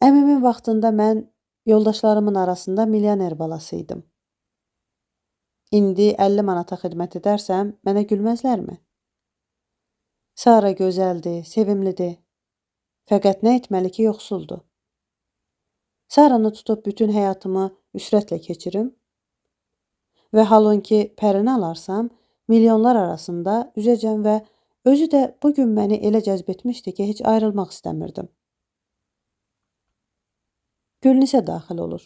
Əmimin vaxtında mən yoldaşlarımın arasında milyoner balası idim. İndi 50 manata xidmət edərsəm, mənə gülməzlərmi? Sara gözəldir, sevimlidir. Fəqət nə etməli ki, yoxsuldur. Saranı tutub bütün həyatımı üsrətlə keçirim və halon ki, Pərini alarsam, milyonlar arasında üzəcəm və özü də bugün məni elə cəzb etmişdi ki, heç ayrılmaq istəmirdim. Gülnisə daxil olur.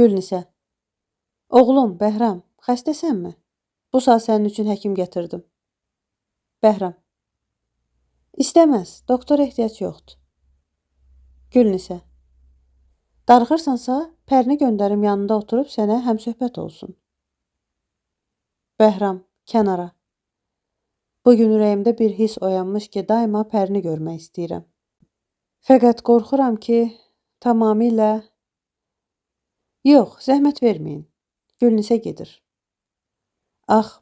Gülnisə. Oğlum, Bəhram, xəstəsənmi? Bu saat sənin üçün həkim gətirdim. Bəhram. İstəməz, doktora ehtiyac yoxdur. Gülnisə. Darıxırsansa, Pərini göndərim yanında oturub sənə həmsöhbət olsun. Bəhram, kənara. Bugün ürəyimdə bir his oyanmış ki, daima Pərini görmək istəyirəm. Fəqət qorxuram ki, tamamilə... Yox, zəhmət verməyin. Gülnisə gedir.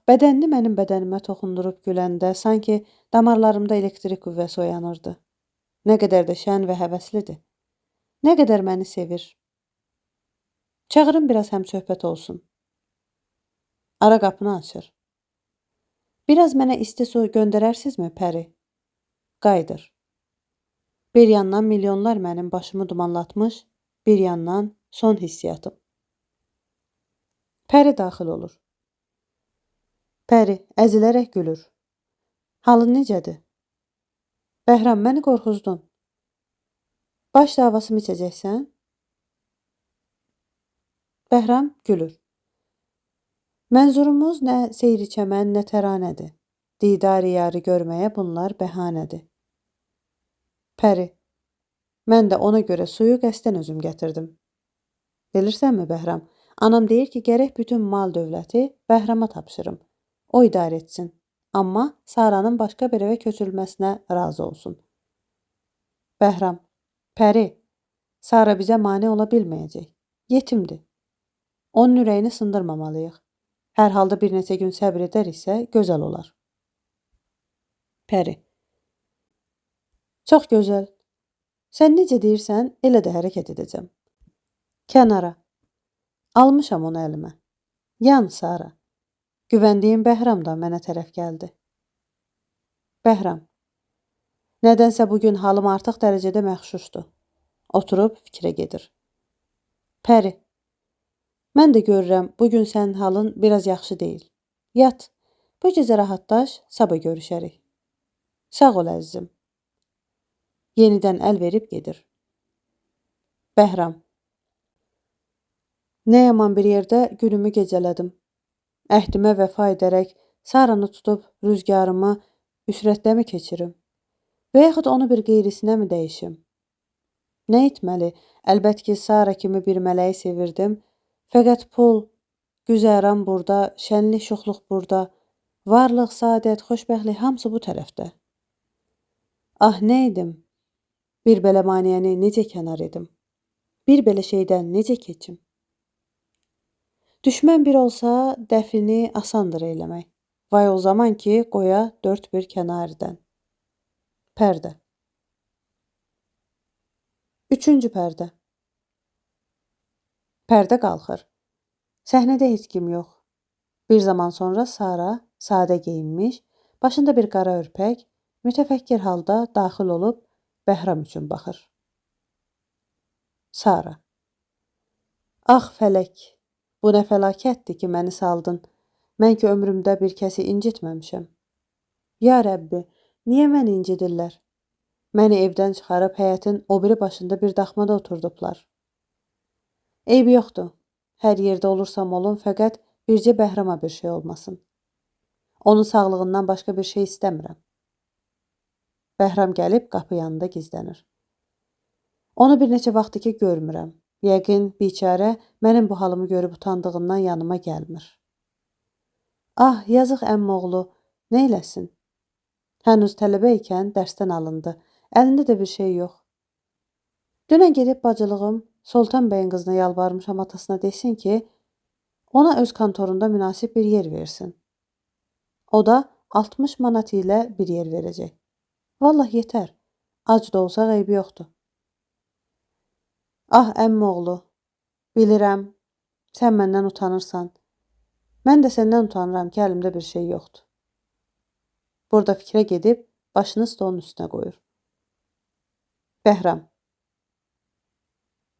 Bədənini mənim bədənimə toxundurub güləndə sanki damarlarımda elektrik qüvvəsi oyanırdı. Nə qədər də şən və həvəslidir. Nə qədər məni sevir. Çağırın biraz həmsöhbət olsun. Ara qapını açır. Biraz mənə isti su göndərərsinizmi, Pəri? Qayıdır. Bir yandan milyonlar mənim başımı dumanlatmış, bir yandan son hissiyatım. Pəri daxil olur. Pəri əzilərək gülür. Halın necədir? Bəhram, məni qorxuzdun. Baş davasımı içəcəksən? Bəhram gülür. Mənzurumuz nə seyri çəmən, nə təranədir. Didar-ı yarı görməyə bunlar bəhanədir. Pəri, mən də ona görə suyu qəsdən özüm gətirdim. Bilirsənmi, Bəhram, anam deyir ki, gərək bütün mal dövləti Bəhrama tapşırım. O idarə etsin. Amma Saranın başqa bir evə köçürülməsinə razı olsun. Bəhram, Pəri, Sara bizə mane ola bilməyəcək. Yetimdir. Onun ürəyini sındırmamalıyıq. Hər halda bir neçə gün səbr edəriksə gözəl olar. Pəri. Çox gözəl. Sən necə deyirsən, elə də hərəkət edəcəm. Kənara. Almışam onu əlimə. Yan Sara. Güvəndiyim Bəhram da mənə tərəf gəldi. Bəhram. Nədənsə bugün halım artıq dərəcədə məxşuşdur. Oturub fikrə gedir. Pəri. Mən də görürəm, bugün sənin halın biraz yaxşı deyil. Yat. Bu gecə rahatlaş, sabah görüşərik. Sağ ol əzizim. Yenidən əl verib gedir. Bəhram. Nə yaman bir yerdə günümü gecələdim. Əhdimə vəfa edərək Saranı tutub rüzgarımı üsrətlə mi keçirim? Və yaxud onu bir qeyrisinə mi dəyişim? Nə etməli? Əlbət ki, Sara kimi bir mələyi sevirdim. Fəqət pul, güzəran burada, şənlik, şuxluq burada, varlıq, saadət, xoşbəxtlik hamısı bu tərəfdə. Ah, nə edim? Bir belə maniyəni necə kənar edim? Bir belə şeydən necə keçim? Düşmən bir olsa, dəfini asandır eləmək. Vay o zaman ki, qoya dörd bir kənardən. Pərdə. 3-cü pərdə. Pərdə qalxır. Səhnədə heç kim yox. Bir zaman sonra Sara, sadə geyinmiş, başında bir qara örpək, mütəfəkkir halda daxil olub Bəhram üçün baxır. Sara. Ax fələk, bu nə fəlakətdir ki, məni saldın. Mən ki, ömrümdə bir kəsi incitməmişəm. Ya Rəbbi, niyə məni incidirlər? Məni evdən çıxarıb həyətin o biri başında bir daxmada oturdublar. Eyb yoxdur. Hər yerdə olursam olun, fəqət bircə Bəhrama bir şey olmasın. Onun sağlığından başqa bir şey istəmirəm. Bəhram gəlib qapı yanında gizlənir. Onu bir neçə vaxtdır ki, görmürəm. Yəqin, biçarə mənim bu halımı görüb utandığından yanıma gəlmir. Ah, yazıq əmmoğlu, nə eləsin? Hənuz tələbə ikən dərsdən alındı. Əlində də bir şey yox. Dünən gedib bacılığım Sultan bəyin qızına yalvarmışam atasına desin ki, ona öz kantorunda münasib bir yer versin. O da 60 manat ilə bir yer verəcək. Vallah yetər. Ac da olsa qeybi yoxdur. Ah, əmmoğlu, bilirəm, sən məndən utanırsan. Mən də səndən utanıram ki, əlimdə bir şey yoxdur. Burada fikrə gedib, başını stolun üstünə qoyur. Bəhram.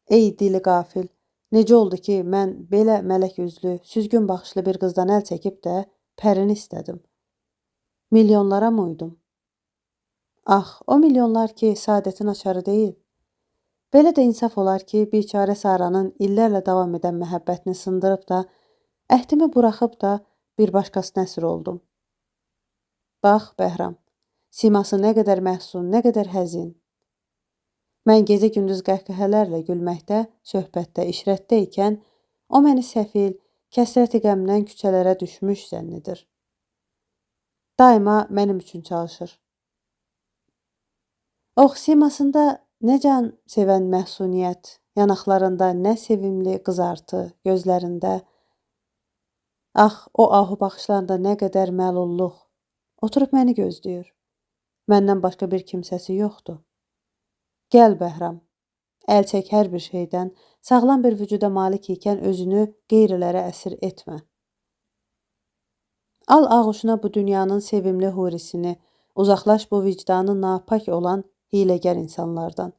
Ey dili qafil, necə oldu ki, mən belə mələk üzlü, süzgün baxışlı bir qızdan əl çəkib də Pərini istədim. Milyonlara mı uydum? Ah, o milyonlar ki, saadətin açarı deyil. Belə də insaf olar ki, biçarə Saranın illərlə davam edən məhəbbətini sındırıb da, əhdimi buraxıb da bir başqasına əsir oldum. Bax, Bəhram, siması nə qədər məhzun, nə qədər həzin. Mən gecə-gündüz qəhqəhələrlə gülməkdə, söhbətdə, işrətdə ikən, o məni səfil, kəsrəti qəmdən küçələrə düşmüş zənnidir. Daima mənim üçün çalışır. Ox, simasında nə can sevən məhsuniyyət, yanaqlarında nə sevimli qızartı, gözlərində. Ax, o ahu baxışlarında nə qədər məlulluq. Oturub məni gözləyir. Məndən başqa bir kimsəsi yoxdur. Gəl Bəhram, əl çək hər bir şeydən, sağlam bir vücuda malik ikən özünü qeyrilərə əsir etmə. Al ağuşuna bu dünyanın sevimli hurisini, uzaqlaş bu vicdanı napak olan hiləgər insanlardan.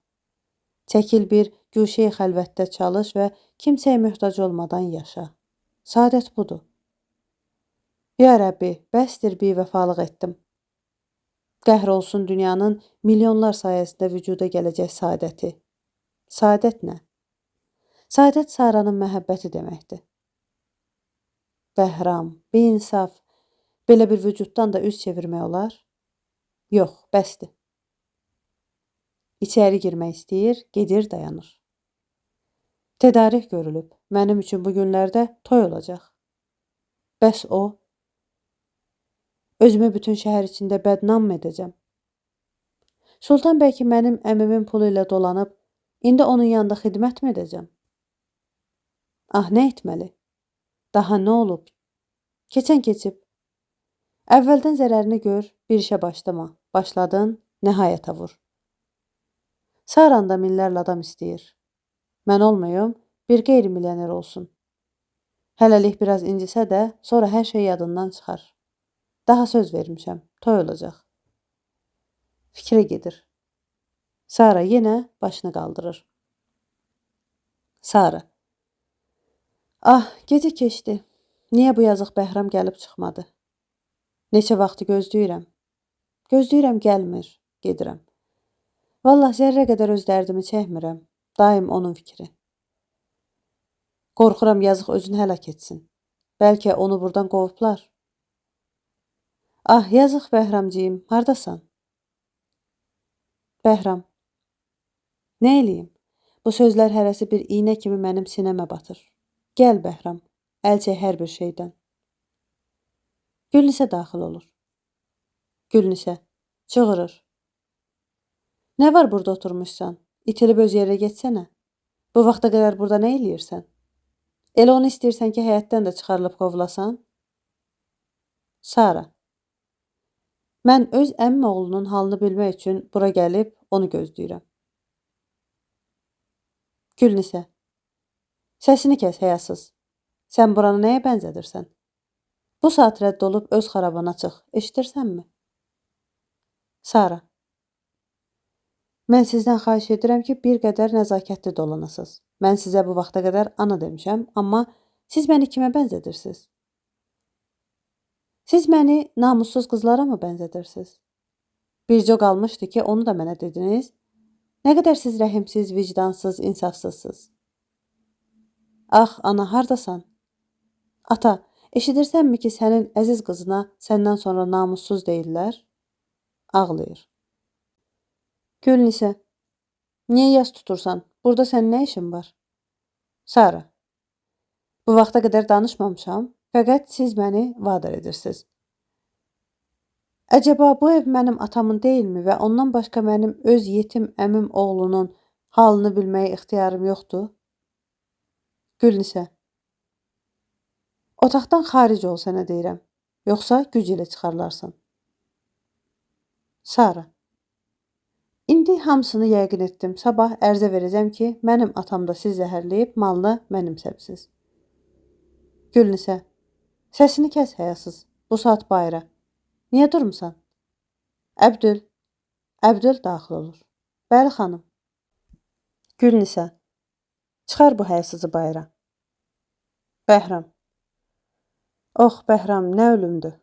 Çəkil bir güşə-i xəlvətdə çalış və kimsəyə möhtac olmadan yaşa. Saadət budur. Ya Rəbbi, bəsdir bivəfalıq etdim. Qəhr olsun dünyanın milyonlar sayəsində vücuda gələcək saadəti. Saadət nə? Saadət Saranın məhəbbəti deməkdir. Bəhram, beinsaf, belə bir vücuddan da üz çevirmək olar? Yox, bəsdir. İçəri girmək istəyir, gedir, dayanır. Tədarük görülüb, mənim üçün bu günlərdə toy olacaq. Bəs o? Özümü bütün şəhər içində bədnam mı edəcəm? Sultan bəy ki, mənim əmimin pulu ilə dolanıb, indi onun yanında xidmət mi edəcəm? Ah, nə etməli? Daha nə olub? Keçən keçib. Əvvəldən zərərini gör, bir işə başlama. Başladın, nəhayətə vur. Saran da minlərlə adam istəyir. Mən olmayım, bir qeyri-milyoner olsun. Hələlik biraz incisə də, sonra hər şey yadından çıxar. Daha söz vermişəm, toy olacaq. Fikrə gedir. Sara yenə başını qaldırır. Sara. Ah, gecə keçdi. Niyə bu yazıq Bəhram gəlib çıxmadı? Neçə vaxtı gözləyirəm. Gözləyirəm, gəlmir, gedirəm. Vallah zərrə qədər öz dərdimi çəkmirəm. Daim onun fikri. Qorxuram yazıq özünü həlak etsin. Bəlkə onu buradan qovublar. Ah, yazıq Bəhramcığım, hardasan? Bəhram. Nə eləyim? Bu sözlər hərəsi bir iynə kimi mənim sinəmə batır. Gəl Bəhram, əl çək hər bir şeydən. Gülnisə daxil olur. Gülnisə, çığırır. Nə var burada oturmuşsan? İtilib öz yerə getsənə. Bu vaxta qədər burada nə eləyirsən? Elə onu istəyirsən ki, həyətdən də çıxarılıb qovlasan? Sara. Mən öz əmim oğlunun halını bilmək üçün bura gəlib onu gözləyirəm. Gülnisə. Səsini kəs, həyasız. Sən buranı nəyə bənzədirsən? Bu saat rədd olub öz xarabana çıx, eşidirsənmi? Sara. Mən sizdən xahiş edirəm ki, bir qədər nəzakətli dolanasınız. Mən sizə bu vaxta qədər ana demişəm, amma siz məni kimə bənzədirsiniz? Siz məni namussuz qızlara mı bənzədirsiniz? Bircə qalmışdı ki, onu da mənə dediniz. Nə qədər siz rəhimsiz, vicdansız, insafsızsınız. Ax, ana, hardasan? Ata, eşidirsənmi ki, sənin əziz qızına səndən sonra namussuz deyirlər? Ağlayır. Gülnisə, niyə yas tutursan? Burada sənin nə işin var? Sara, bu vaxta qədər danışmamışam, fəqət siz məni vadar edirsiniz. Əcəba bu ev mənim atamın deyilmi və ondan başqa mənim öz yetim əmim oğlunun halını bilməyə ixtiyarım yoxdur? Gülnisə, otaqdan xaric ol sənə deyirəm, yoxsa güc ilə çıxarlarsan. Sara, İndi hamısını yəqin etdim. Sabah ərzə verəcəm ki, mənim atam da siz zəhərləyib malını mənimsəbsiz. Gülnisə, səsini kəs həyasız. Bu saat bayıra. Niyə durmusan? Əbdül daxil olur. Bəli, xanım. Gülnisə, çıxar bu həyasızı bayıra. Bəhram. Oh, Bəhram, nə ölümdür.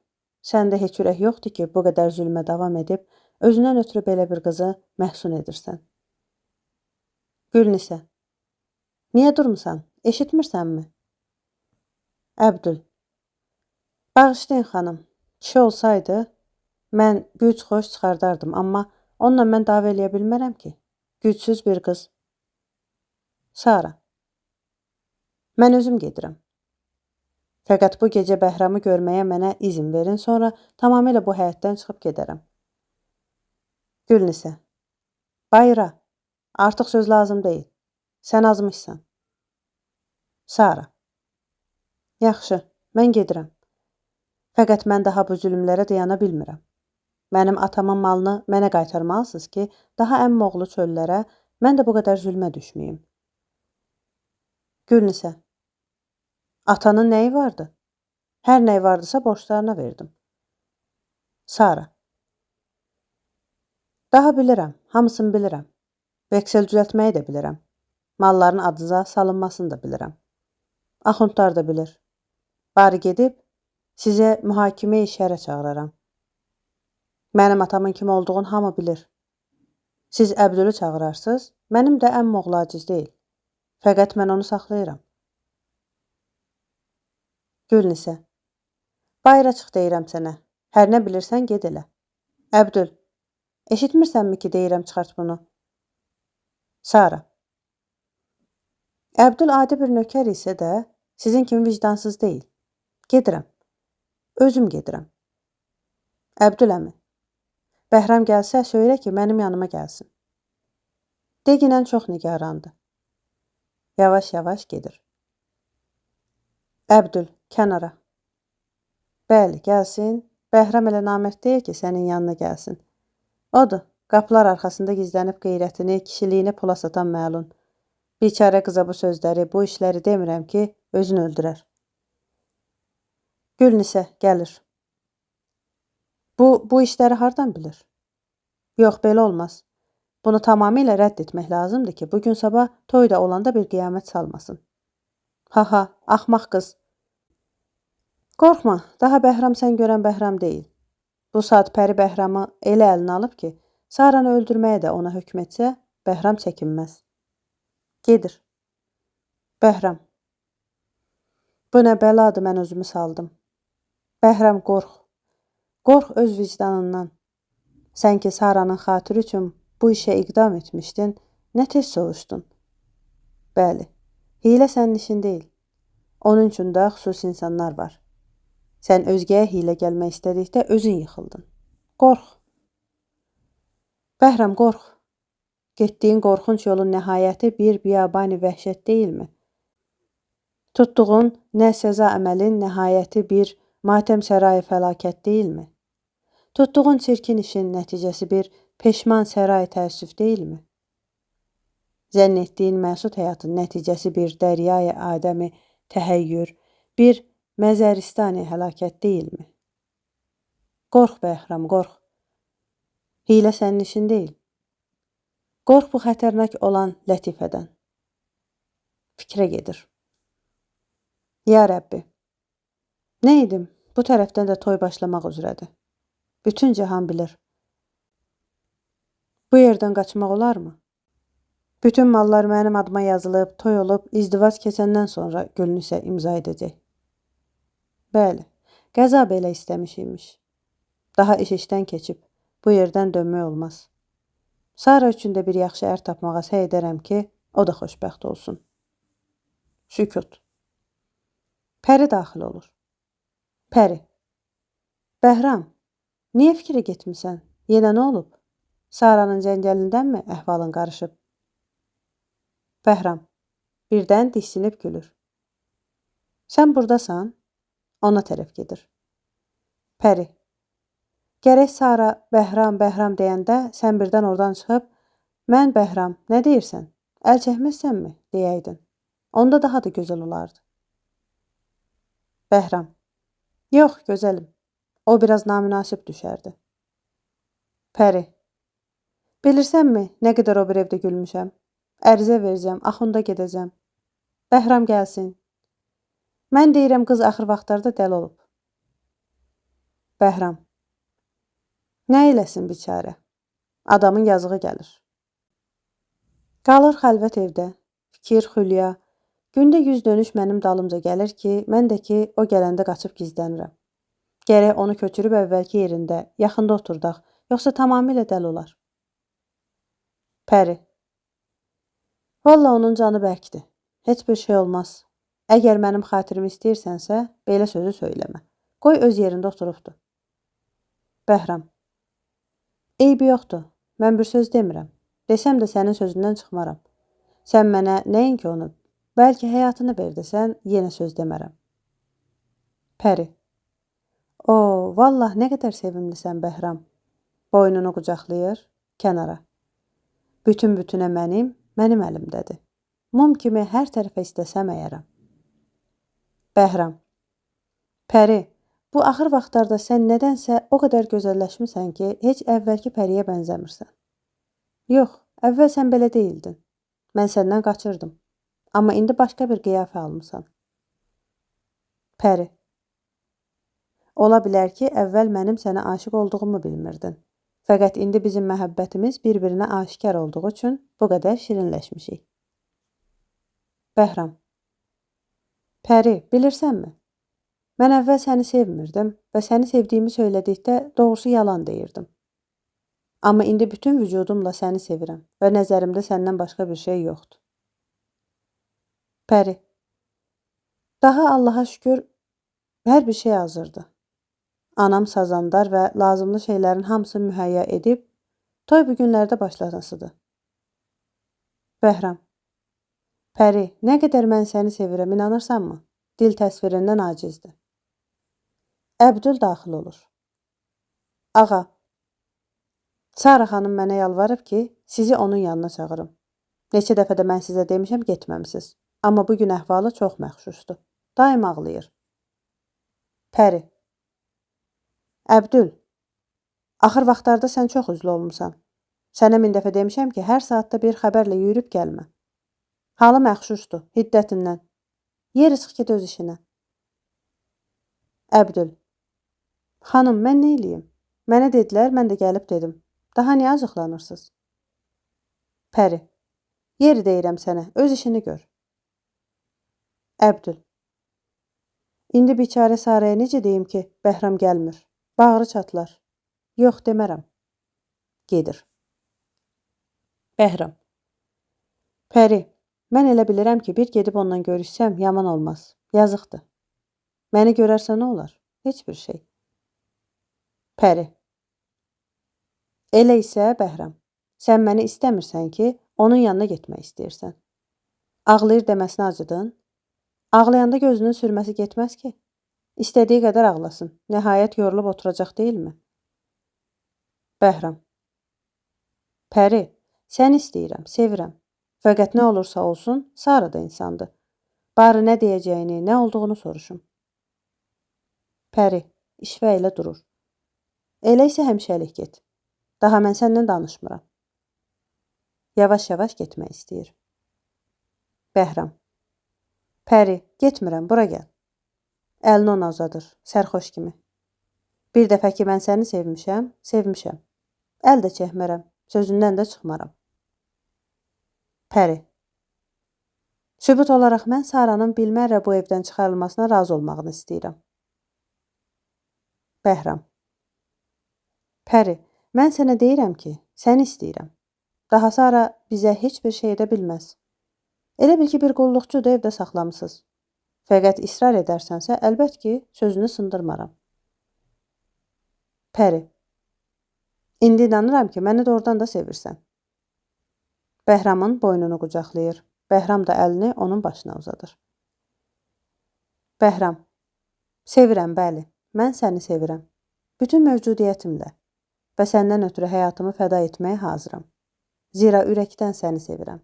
Səndə heç ürək yoxdur ki, bu qədər zülmə davam edib, özündən ötürü belə bir qızı məhsun edirsən. Gülnisə. Niyə durmusan? Eşitmirsənmi? Əbdül. Bağışlayın xanım. Kişi olsaydı, mən güc xoş çıxardardım, amma onunla mən dava eləyə bilmərəm ki. Gücsüz bir qız. Sara. Mən özüm gedirəm. Fəqət bu gecə Bəhramı görməyə mənə izin verin, sonra tamamilə bu həyətdən çıxıb gedərəm. Gülnisə. Bayıra. Artıq söz lazım deyil. Sən azmışsan. Sara. Yaxşı, mən gedirəm. Fəqət mən daha bu zülümlərə dayana bilmirəm. Mənim atamın malını mənə qaytarmalısınız ki, daha əmim oğlu çöllərə, mən də bu qədər zülmə düşməyim. Gülnisə. Atanın nəyi vardı? Hər nəyi vardısa borçlarına verdim. Sara. Daha bilirəm, hamısını bilirəm. Veksel düzəltməyi də bilirəm. Malların adınıza salınmasını da bilirəm. Axundlar da bilir. Bari gedib, sizə mühakimə işərə çağıraram. Mənim atamın kim olduğunu hamı bilir. Siz Əbdülü çağırarsınız, mənim də əmmim oğlu aciz deyil. Fəqət mən onu saxlayıram. Gülnisə. Bayıra çıx deyirəm sənə. Hər nə bilirsən, ged elə. Əbdül. Eşitmirsənmi ki, deyirəm çıxart bunu? Sara. Əbdül adi bir nökər isə də, sizin kimi vicdansız deyil. Gedirəm. Özüm gedirəm. Əbdül əmi. Bəhram gəlsə, söylə ki, mənim yanıma gəlsin. Deginən çox nigarandı. Yavaş-yavaş gedir. Əbdül. Kənara. Bəli, gəlsin. Bəhram elə namərd deyil ki, sənin yanına gəlsin. Odur, qapılar arxasında gizlənib qeyrətini, kişiliyini pula satan məlun. Biçarə qıza bu sözləri, bu işləri demirəm ki, özünü öldürər. Gülnisə gəlir. Bu işləri hardan bilir? Yox, belə olmaz. Bunu tamamilə rədd etmək lazımdır ki, bugün sabah toyda olanda bir qiyamət salmasın. Ha, axmaq qız. Qorxma, daha Bəhram sən görən Bəhram deyil. Bu saat Pəri Bəhramı elə əlinə alıb ki, Saranı öldürməyə də ona hökm etsə, Bəhram çəkinməz. Gedir. Bəhram. Bu nə bəladır, mən özümü saldım. Bəhram, qorx. Qorx öz vicdanından. Sən ki, Saranın xatiri üçün bu işə iqdam etmişdin, nə tez soğuşdun. Bəli, hiylə sənin işin deyil. Onun üçün də xüsusi insanlar var. Sən özgəyə hiylə gəlmək istədikdə özün yıxıldın. Qorx. Bəhram, qorx. Getdiyin qorxunc yolun nəhayəti bir biyabani vəhşət deyilmi? Tutduğun nə səza əməlin nəhayəti bir matəm sərayı fəlakət deyilmi? Tutduğun çirkin işin nəticəsi bir peşman sərayı təəssüf deyilmi? Zənn etdiyin məsud həyatın nəticəsi bir dəryayı adəmi təhəyyür, bir məzəristani həlakət deyilmi? Qorx Bəhram, qorx. Hiylə sənin işin deyil. Qorx bu xətərnak olan lətifədən. Fikrə gedir. Ya Rəbbi, nə edim? Bu tərəfdən də toy başlamaq üzrədir. Bütün cahan bilir. Bu yerdən qaçmaq olarmı? Bütün mallar mənim adıma yazılıb, toy olub, izdivac keçəndən sonra Gülnisə imza edəcək. Bəli, qəza belə istəmişiymiş. Daha işdən keçib, bu yerdən dönmək olmaz. Sara üçün də bir yaxşı ər tapmağa səy edərəm ki, o da xoşbəxt olsun. Sükut. Pəri daxil olur. Pəri. Bəhram, niyə fikrə getmisən? Yenə nə olub? Saranın cəngəlindənmi əhvalın qarışıb? Bəhram. Birdən diksinib gülür. Sən buradasan? Ona tərəf gedir. Pəri. Gərək Sara Bəhram deyəndə sən birdən oradan çıxıb, mən Bəhram, nə deyirsən? Əl çəkməzsənmi? Deyəydin. Onda daha da gözəl olardı. Bəhram. Yox, gözəlim. O biraz namünasib düşərdi. Pəri. Bilirsənmi, nə qədər o bir evdə gülmüşəm? Ərizə verəcəm, axunda gedəcəm. Bəhram gəlsin. Mən deyirəm, qız axır vaxtlarda dəli olub. Bəhram. Nə eləsin biçarə? Adamın yazığı gəlir. Qalır xəlvət evdə. Fikir, xülya. Gündə 100 dönüş mənim dalımca gəlir ki, mən də ki, o gələndə qaçıb gizlənirəm. Gərək onu köçürüb əvvəlki yerində, yaxında oturdaq, yoxsa tamamilə dəli olar. Pəri. Valla onun canı bərkdir. Heç bir şey olmaz. Əgər mənim xatirimi istəyirsənsə, belə sözü söyləmə. Qoy öz yerində oturubdur. Bəhram. Eybi yoxdur. Mən bir söz demirəm. Desəm də sənin sözündən çıxmaram. Sən mənə nəinki onu, bəlkə həyatını ver desən, yenə söz demərəm. Pəri. O, vallah nə qədər sevimlisən Bəhram. Boynunu qucaqlayır, kənara. Bütün-bütünə mənim əlimdədir. Mum kimi hər tərəfə istəsəm əyərəm. Bəhram. Pəri, bu axır vaxtlarda sən nədənsə o qədər gözəlləşmisən ki, heç əvvəlki Pəriyə bənzəmirsən. Yox, əvvəl sən belə deyildin. Mən səndən qaçırdım. Amma indi başqa bir qiyafə almısan. Pəri. Ola bilər ki, əvvəl mənim sənə aşiq olduğumu bilmirdin. Fəqət indi bizim məhəbbətimiz bir-birinə aşikar olduğu üçün bu qədər şirinləşmişik. Bəhram. Pəri, bilirsənmi? Mən əvvəl səni sevmirdim və səni sevdiyimi söylədikdə doğrusu yalan deyirdim. Amma indi bütün vücudumla səni sevirəm və nəzərimdə səndən başqa bir şey yoxdur. Pəri. Daha Allaha şükür hər bir şey hazırdı. Anam sazandar və lazımlı şeylərin hamısını mühəyya edib, toy bu günlərdə başlanasıdır. Bəhram. Pəri, nə qədər mən səni sevirəm, inanırsanmı? dil təsvirindən acizdir. Əbdül daxil olur. Ağa, Sara xanım mənə yalvarıb ki, sizi onun yanına çağırım. Neçə dəfə də mən sizə demişəm, getməmisiniz. Amma bugün əhvalı çox məxşuşdur. Daim ağlayır. Pəri. Əbdül, axır vaxtlarda sən çox üzlü olmusan. Sənə 1000 dəfə demişəm ki, hər saatda bir xəbərlə yürüb gəlmə. Halı məxşuşdur, hiddətindən. Yeri çıx get öz işinə. Əbdül. Xanım, mən nə eləyim? Mənə dedilər, mən də gəlib dedim. Daha niyə acıqlanırsınız? Pəri. Yeri deyirəm sənə, öz işini gör. Əbdül. İndi biçarə Saraya necə deyim ki, Bəhram gəlmir. Bağrı çatlar. Yox, demərəm. Gedir. Bəhram. Pəri, mən elə bilirəm ki, bir gedib ondan görüşsəm, yaman olmaz. Yazıqdır. Məni görərsə nə olar? Heç bir şey. Pəri. Elə isə, Bəhram, sən məni istəmirsən ki, onun yanına getmək istəyirsən. Ağlayır deməsinə acıdın. Ağlayanda gözünün sürməsi getməz ki. İstədiyi qədər ağlasın. Nəhayət yorulub oturacaq deyilmi? Bəhram. Pəri, sən istəyirəm, sevirəm. Fəqət nə olursa olsun, Sara da insandır. Bari nə deyəcəyini, nə olduğunu soruşum. Pəri, işvə ilə durur. Elə isə həmişəlik get. Daha mən səndən danışmıram. Yavaş-yavaş getmək istəyir. Bəhram. Pəri, getmirəm, bura gəl. Əlini ona uzadır, sərxoş kimi. Bir dəfə ki, mən səni sevmişəm, sevmişəm. Əl də çəkmərəm, sözündən də çıxmaram. Pəri. Sübut olaraq mən Saranın bilmərlə bu evdən çıxarılmasına razı olmağını istəyirəm. Bəhram. Pəri, mən sənə deyirəm ki, səni istəyirəm. Daha Sara bizə heç bir şey edə bilməz. Elə bil ki, bir qulluqçudur evdə saxlamısınız. Fəqət israr edərsənsə, əlbət ki, sözünü sındırmaram. Pəri. İndi inanıram ki, məni doğrudan da sevirsən. Bəhramın boynunu qucaqlayır. Bəhram da əlini onun başına uzadır. Bəhram. Sevirəm, bəli. Mən səni sevirəm. Bütün mövcudiyyətimlə və səndən ötürü həyatımı fəda etməyə hazıram. Zira ürəkdən səni sevirəm.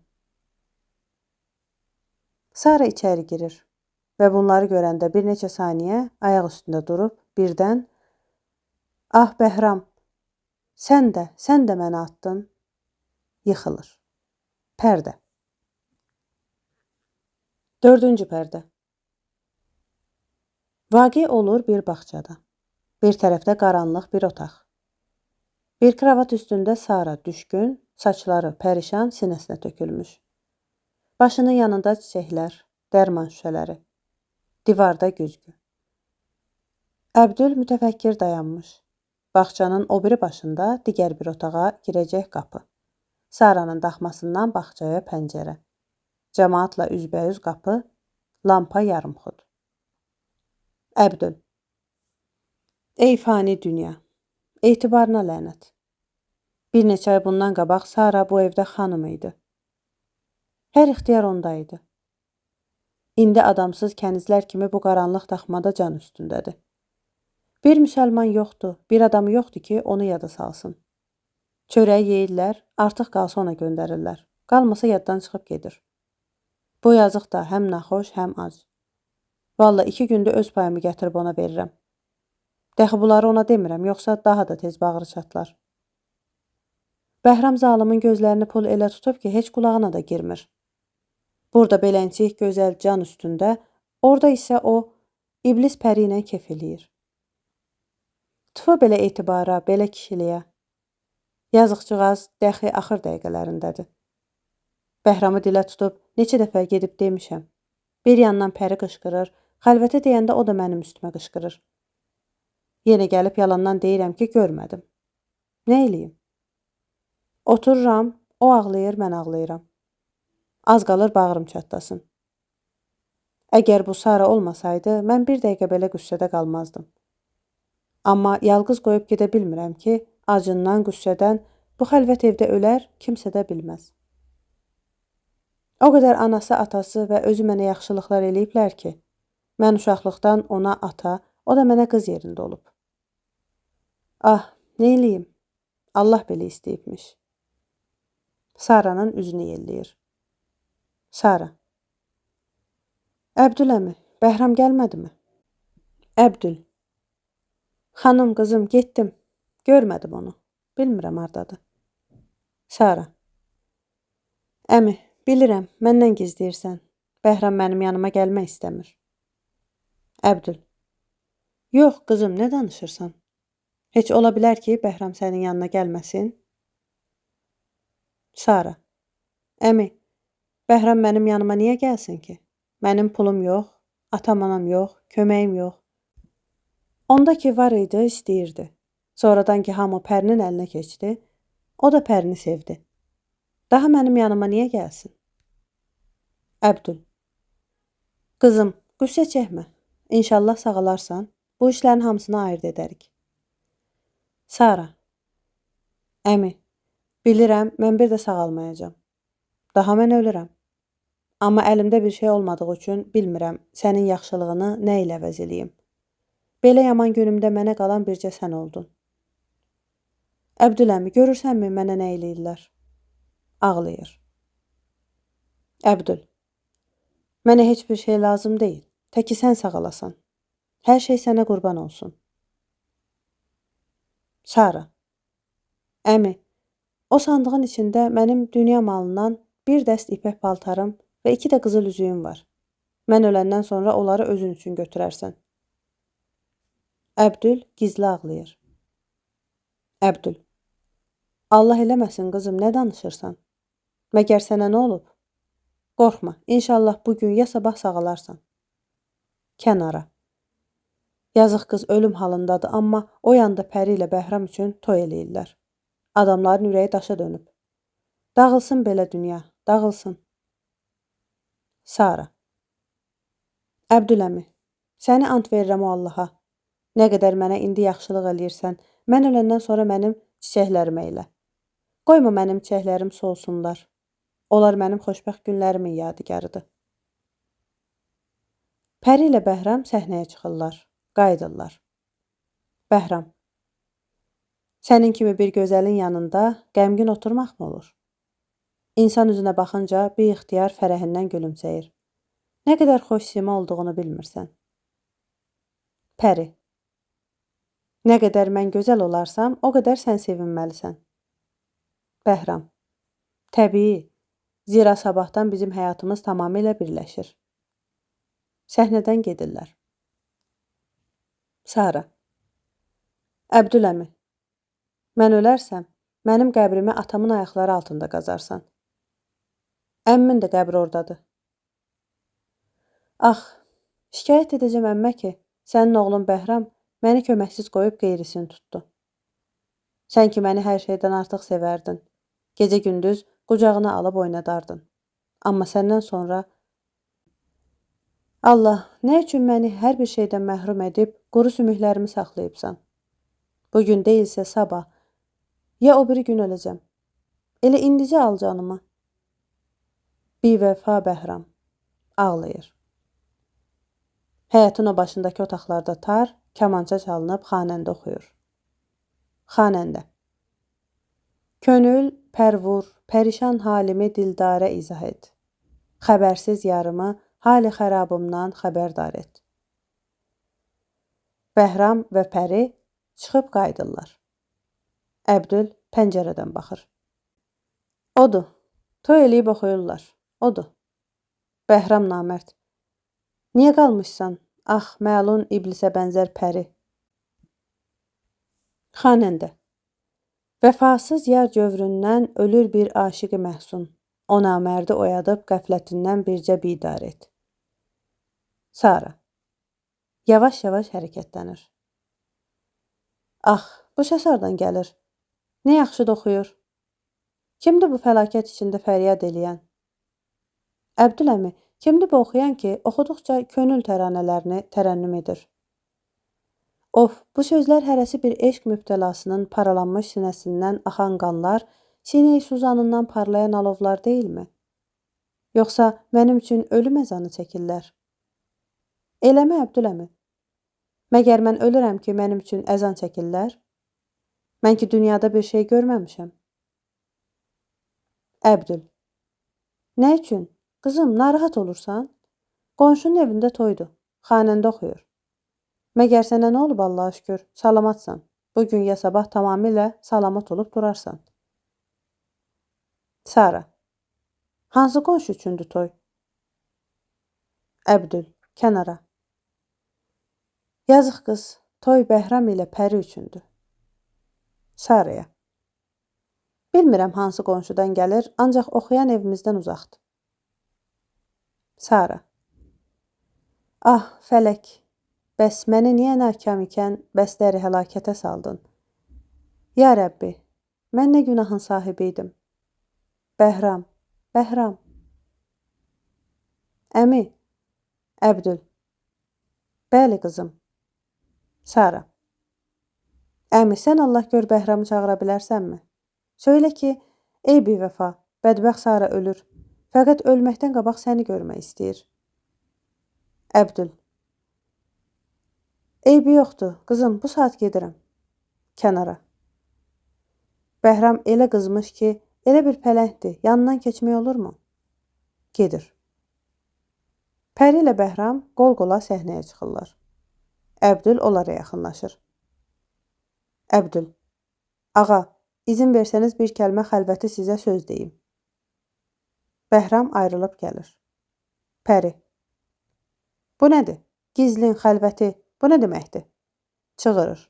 Sara içəri girir və bunları görəndə bir neçə saniyə ayaq üstündə durub, birdən "Ah, Bəhram, sən də məni atdın." Yıxılır. Pərdə. 4-cü pərdə. Vaqe olur bir bağçada. Bir tərəfdə qaranlıq bir otaq. Bir kravat üstündə Sara düşkün, saçları pərişan sinəsinə tökülmüş. Başının yanında çiçəklər, dərman şüşələri. Divarda güzgü. Əbdül mütəfəkkir dayanmış. Bağçanın o biri başında digər bir otağa girəcək qapı. Saranın daxmasından bağçaya pəncərə. Cəmaatla üzbəyüz qapı, lampa yarımxud. Əbdül. Ey fani dünya, etibarına lənət. Bir neçə ay bundan qabaq Sara bu evdə xanım idi. Hər ixtiyar onda idi. İndi adamsız kənizlər kimi bu qaranlıq daxmada can üstündədir. Bir müsəlman yoxdur, bir adamı yoxdur ki, onu yada salsın. Çörək yeyirlər, artıq qalsa ona göndərirlər. Qalmasa yaddan çıxıb gedir. Bu yazıq da həm naxoş, həm ac. Valla 2 gündə öz payımı gətirib ona verirəm. Dəxi bunları ona demirəm, yoxsa daha da tez bağrı çatlar. Bəhram zalımın gözlərini pul elə tutub ki, heç qulağına da girmir. Burada beləncik gözəl can üstündə, orada isə o, iblis pəri ilə kef eləyir. Tüfə belə etibara, belə kişiliyə. Yazıqcığaz dəxi axır dəqiqələrindədir. Bəhramı dilə tutub neçə dəfə gedib demişəm. Bir yandan pəri qışqırır, xəlvətə deyəndə o da mənim üstümə qışqırır. Yenə gəlib yalandan deyirəm ki, görmədim. Nə eləyim? Otururam, o ağlayır, mən ağlayıram. Az qalır bağrım çatlasın. Əgər bu Sara olmasaydı, mən bir dəqiqə belə qüssədə qalmazdım. Amma yalqız qoyub gedə bilmirəm ki, acından, qüssədən bu xəlvət evdə ölər, kimsə də bilməz. O qədər anası, atası və özü mənə yaxşılıqlar eləyiblər ki, Mən uşaqlıqdan ona ata, o da mənə qız yerində olub. Ah, neyliyim? Allah belə istəyibmiş. Saranın üzünü yelləyir. Sara. Əbdül əmi, Bəhram gəlmədimi? Əbdül. Xanım, qızım, getdim. Görmədim onu. Bilmirəm hardadır. Sara. Əmi, bilirəm, məndən gizləyirsən. Bəhram mənim yanıma gəlmək istəmir. Əbdül. Yox, qızım, nə danışırsan? Heç ola bilər ki, Bəhram sənin yanına gəlməsin? Sara. Əmi, Bəhram mənim yanıma niyə gəlsin ki? Mənim pulum yox, atam-anam yox, köməyim yox. Onda ki var idi, istəyirdi. Sonradan ki hamı Pərinin əlinə keçdi, o da Pərini sevdi. Daha mənim yanıma niyə gəlsin? Əbdül. Qızım, qüssə çəkmə. İnşallah sağalarsan, bu işlərin hamısını ayırt edərik. Sara. Əmi, bilirəm, mən bir də sağalmayacam. Daha mən ölürəm. Amma əlimdə bir şey olmadığı üçün bilmirəm sənin yaxşılığını nə ilə əvəz eləyim. Belə yaman günümdə mənə qalan bircə sən oldun. Əbdül əmi, görürsənmi mənə nə eləyirlər? Ağlayır. Əbdül. Mənə heç bir şey lazım deyil. Təki sən sağalasan. Hər şey sənə qurban olsun. Sara. Əmi, o sandığın içində mənim dünya malından bir dəst ipək paltarım və 2 də qızıl üzüyüm var. Mən öləndən sonra onları özün üçün götürərsən. Əbdül gizli ağlayır. Əbdül. Allah eləməsin qızım, nə danışırsan? Məgər sənə nə olub? Qorxma, inşallah bugün ya sabah sağalarsan. Kənara. Yazıq qız ölüm halındadır, amma o yanda Pəri ilə Bəhram üçün toy eləyirlər. Adamların ürəyi daşa dönüb. Dağılsın belə dünya, dağılsın. Sara. Əbdül əmi, səni ant verirəm o Allaha. Nə qədər mənə indi yaxşılıq eləyirsən, mən öləndən sonra mənim çiçəklərimə elə. Qoyma mənim çiçəklərim solsunlar. Onlar mənim xoşbəxt günlərimin yadigarıdır. Pəri ilə Bəhram səhnəyə çıxırlar, qayıdırlar. Bəhram. Sənin kimi bir gözəlin yanında qəmgin oturmaq mı olur? İnsan üzünə baxınca bir ixtiyar fərəhindən gülümsəyir. Nə qədər xoş sima olduğunu bilmirsən. Pəri. Nə qədər mən gözəl olarsam, o qədər sən sevinməlisən. Bəhram. Təbii, zira sabahdan bizim həyatımız tamamilə birləşir. Səhnədən gedirlər. Sara. Əbdül əmi, mən ölərsəm, mənim qəbrimi atamın ayaqları altında qazarsan. Əmmin də qəbri oradadır. Ax, şikayət edəcəm əmmə ki, sənin oğlun Bəhram məni köməksiz qoyub qeyrisini tutdu. Sən ki məni hər şeydən artıq sevərdin. Gecə-gündüz qucağına alıb oynadardın. Amma səndən sonra Allah, nə üçün məni hər bir şeydən məhrum edib quru sümüklərimi saxlayıbsan? Bugün deyilsə sabah, ya o biri gün öləcəm. Elə indicə al canımı. Bivəfa Bəhram ağlayır. Həyətin o başındakı otaqlarda tar, kamança çalınıb xanəndə oxuyur. Xanəndə. Könül, pərvur, pərişan halimi dildarə izah et. Xəbərsiz yarımı, hali xərabımdan xəbərdar et. Bəhram və Pəri çıxıb qayıdırlar. Əbdül pəncərədən baxır. Odur, toy eləyib oxuyurlar. Odur. Bəhram namərd. Niyə qalmışsan? Ax, məlun iblisə bənzər Pəri. Xanəndə. Vəfasız yar cövründən ölür bir aşiqi məhsun. O namərdi oyadıb qəflətindən bircə bidar et. Sara. Yavaş-yavaş hərəkətlənir. Ax, bu səs hardan gəlir? Nə yaxşı da oxuyur. Kimdir bu fəlakət içində fəryad eləyən? Əbdül əmi, kimdir bu oxuyan ki, oxuduqca könül təranələrini tərənnüm edir? Of, bu sözlər hərəsi bir eşq mübtəlasının paralanmış sinəsindən axan qanlar, sinə-i suzanından parlayan alovlar deyilmi? Yoxsa mənim üçün ölüm əzanı çəkirlər? Eləmi Əbdüləmi? Məgər mən ölürəm ki, mənim üçün əzan çəkirlər? Mən ki, dünyada bir şey görməmişəm. Əbdül. Nə üçün? Qızım, narahat olursan? Qonşunun evində toydur. Xanəndə oxuyur. Məgər sənə nə olub Allaha şükür? Salamatsan. Bugün ya sabah tamamilə salamat olub durarsan. Sara. Hansı qonşu üçündür toy? Əbdül. Kənara. Yazıq qız, toy Bəhram ilə Pəri üçündür. Saraya. Bilmirəm hansı qonşudan gəlir, ancaq oxuyan evimizdən uzaqdır. Sara. Ah, fələk, bəs məni niyə nakam ikən bəsləri həlakətə saldın? Ya Rəbbi, mən nə günahın sahibi idim? Bəhram, Bəhram. Əmi. Əbdül. Bəli, qızım. Sara. Əmi, sən Allah gör Bəhramı çağıra bilərsənmi? Söylə ki, ey bivəfa, bədbəxt Sara ölür. Fəqət ölməkdən qabaq səni görmək istəyir. Əbdül. Eybi yoxdur, qızım, bu saat gedirəm. Kənara. Bəhram elə qızmış ki, elə bir pələngdir, yanından keçmək olurmu? Gedir. Pəri ilə Bəhram qol-qola səhnəyə çıxırlar. Əbdül onlara yaxınlaşır. Əbdül. Ağa, izin versəniz bir kəlmə xəlvəti sizə söz deyim. Bəhram ayrılıb gəlir. Pəri. Bu nədir? Gizlin, xəlvəti, bu nə deməkdir? Çığırır.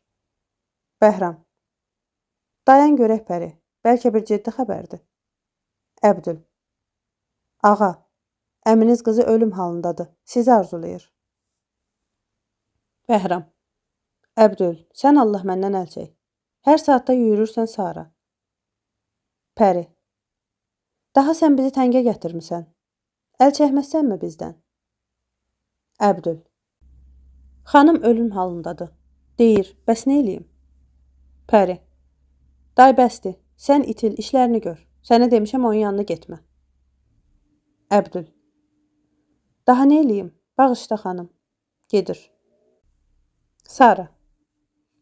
Bəhram. Dayan görək Pəri, bəlkə bir ciddi xəbərdir. Əbdül. Ağa, əminiz qızı ölüm halındadır, sizi arzulayır. Bəhram. Əbdül, sən Allah məndən əl çək. Hər saatda yürürsən Sara. Pəri. Daha sən bizi təngə gətirmisən. Əl çəkməzsənmi bizdən? Əbdül. Xanım ölüm halındadır. Deyir, bəs nə eləyim? Pəri. Day bəsdir, sən itil, işlərini gör. Sənə demişəm onun yanına getmə. Əbdül. Daha nə eləyim? Bağışla xanım. Gedir. Sara.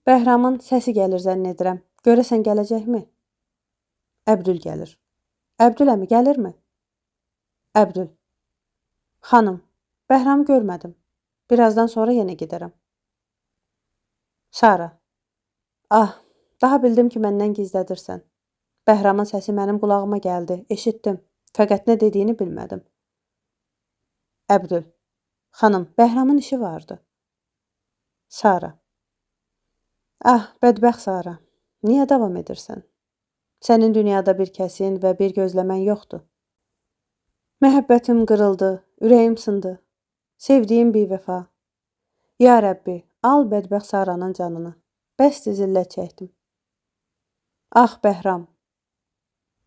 Bəhramın səsi gəlir zənn edirəm. Görəsən gələcəkmi? Əbdül gəlir. Əbdül əmi gəlirmi? Əbdül. Xanım, Bəhramı görmədim. Birazdan sonra yenə gedərəm. Sara. Ah, daha bildim ki, məndən gizlədirsən. Bəhramın səsi mənim qulağıma gəldi, eşitdim. Fəqət nə dediyini bilmədim. Əbdül. Xanım, Bəhramın işi vardı. Sara. Ah, bədbəxt Sara, niyə davam edirsən? Sənin dünyada bir kəsin və bir gözləmən yoxdur. Məhəbbətim qırıldı, ürəyim sındı. Sevdiyim bir vəfa. Ya Rəbbi, al bədbəxt Saranın canını. Bəsdir zillət çəkdim. Ah, Bəhram.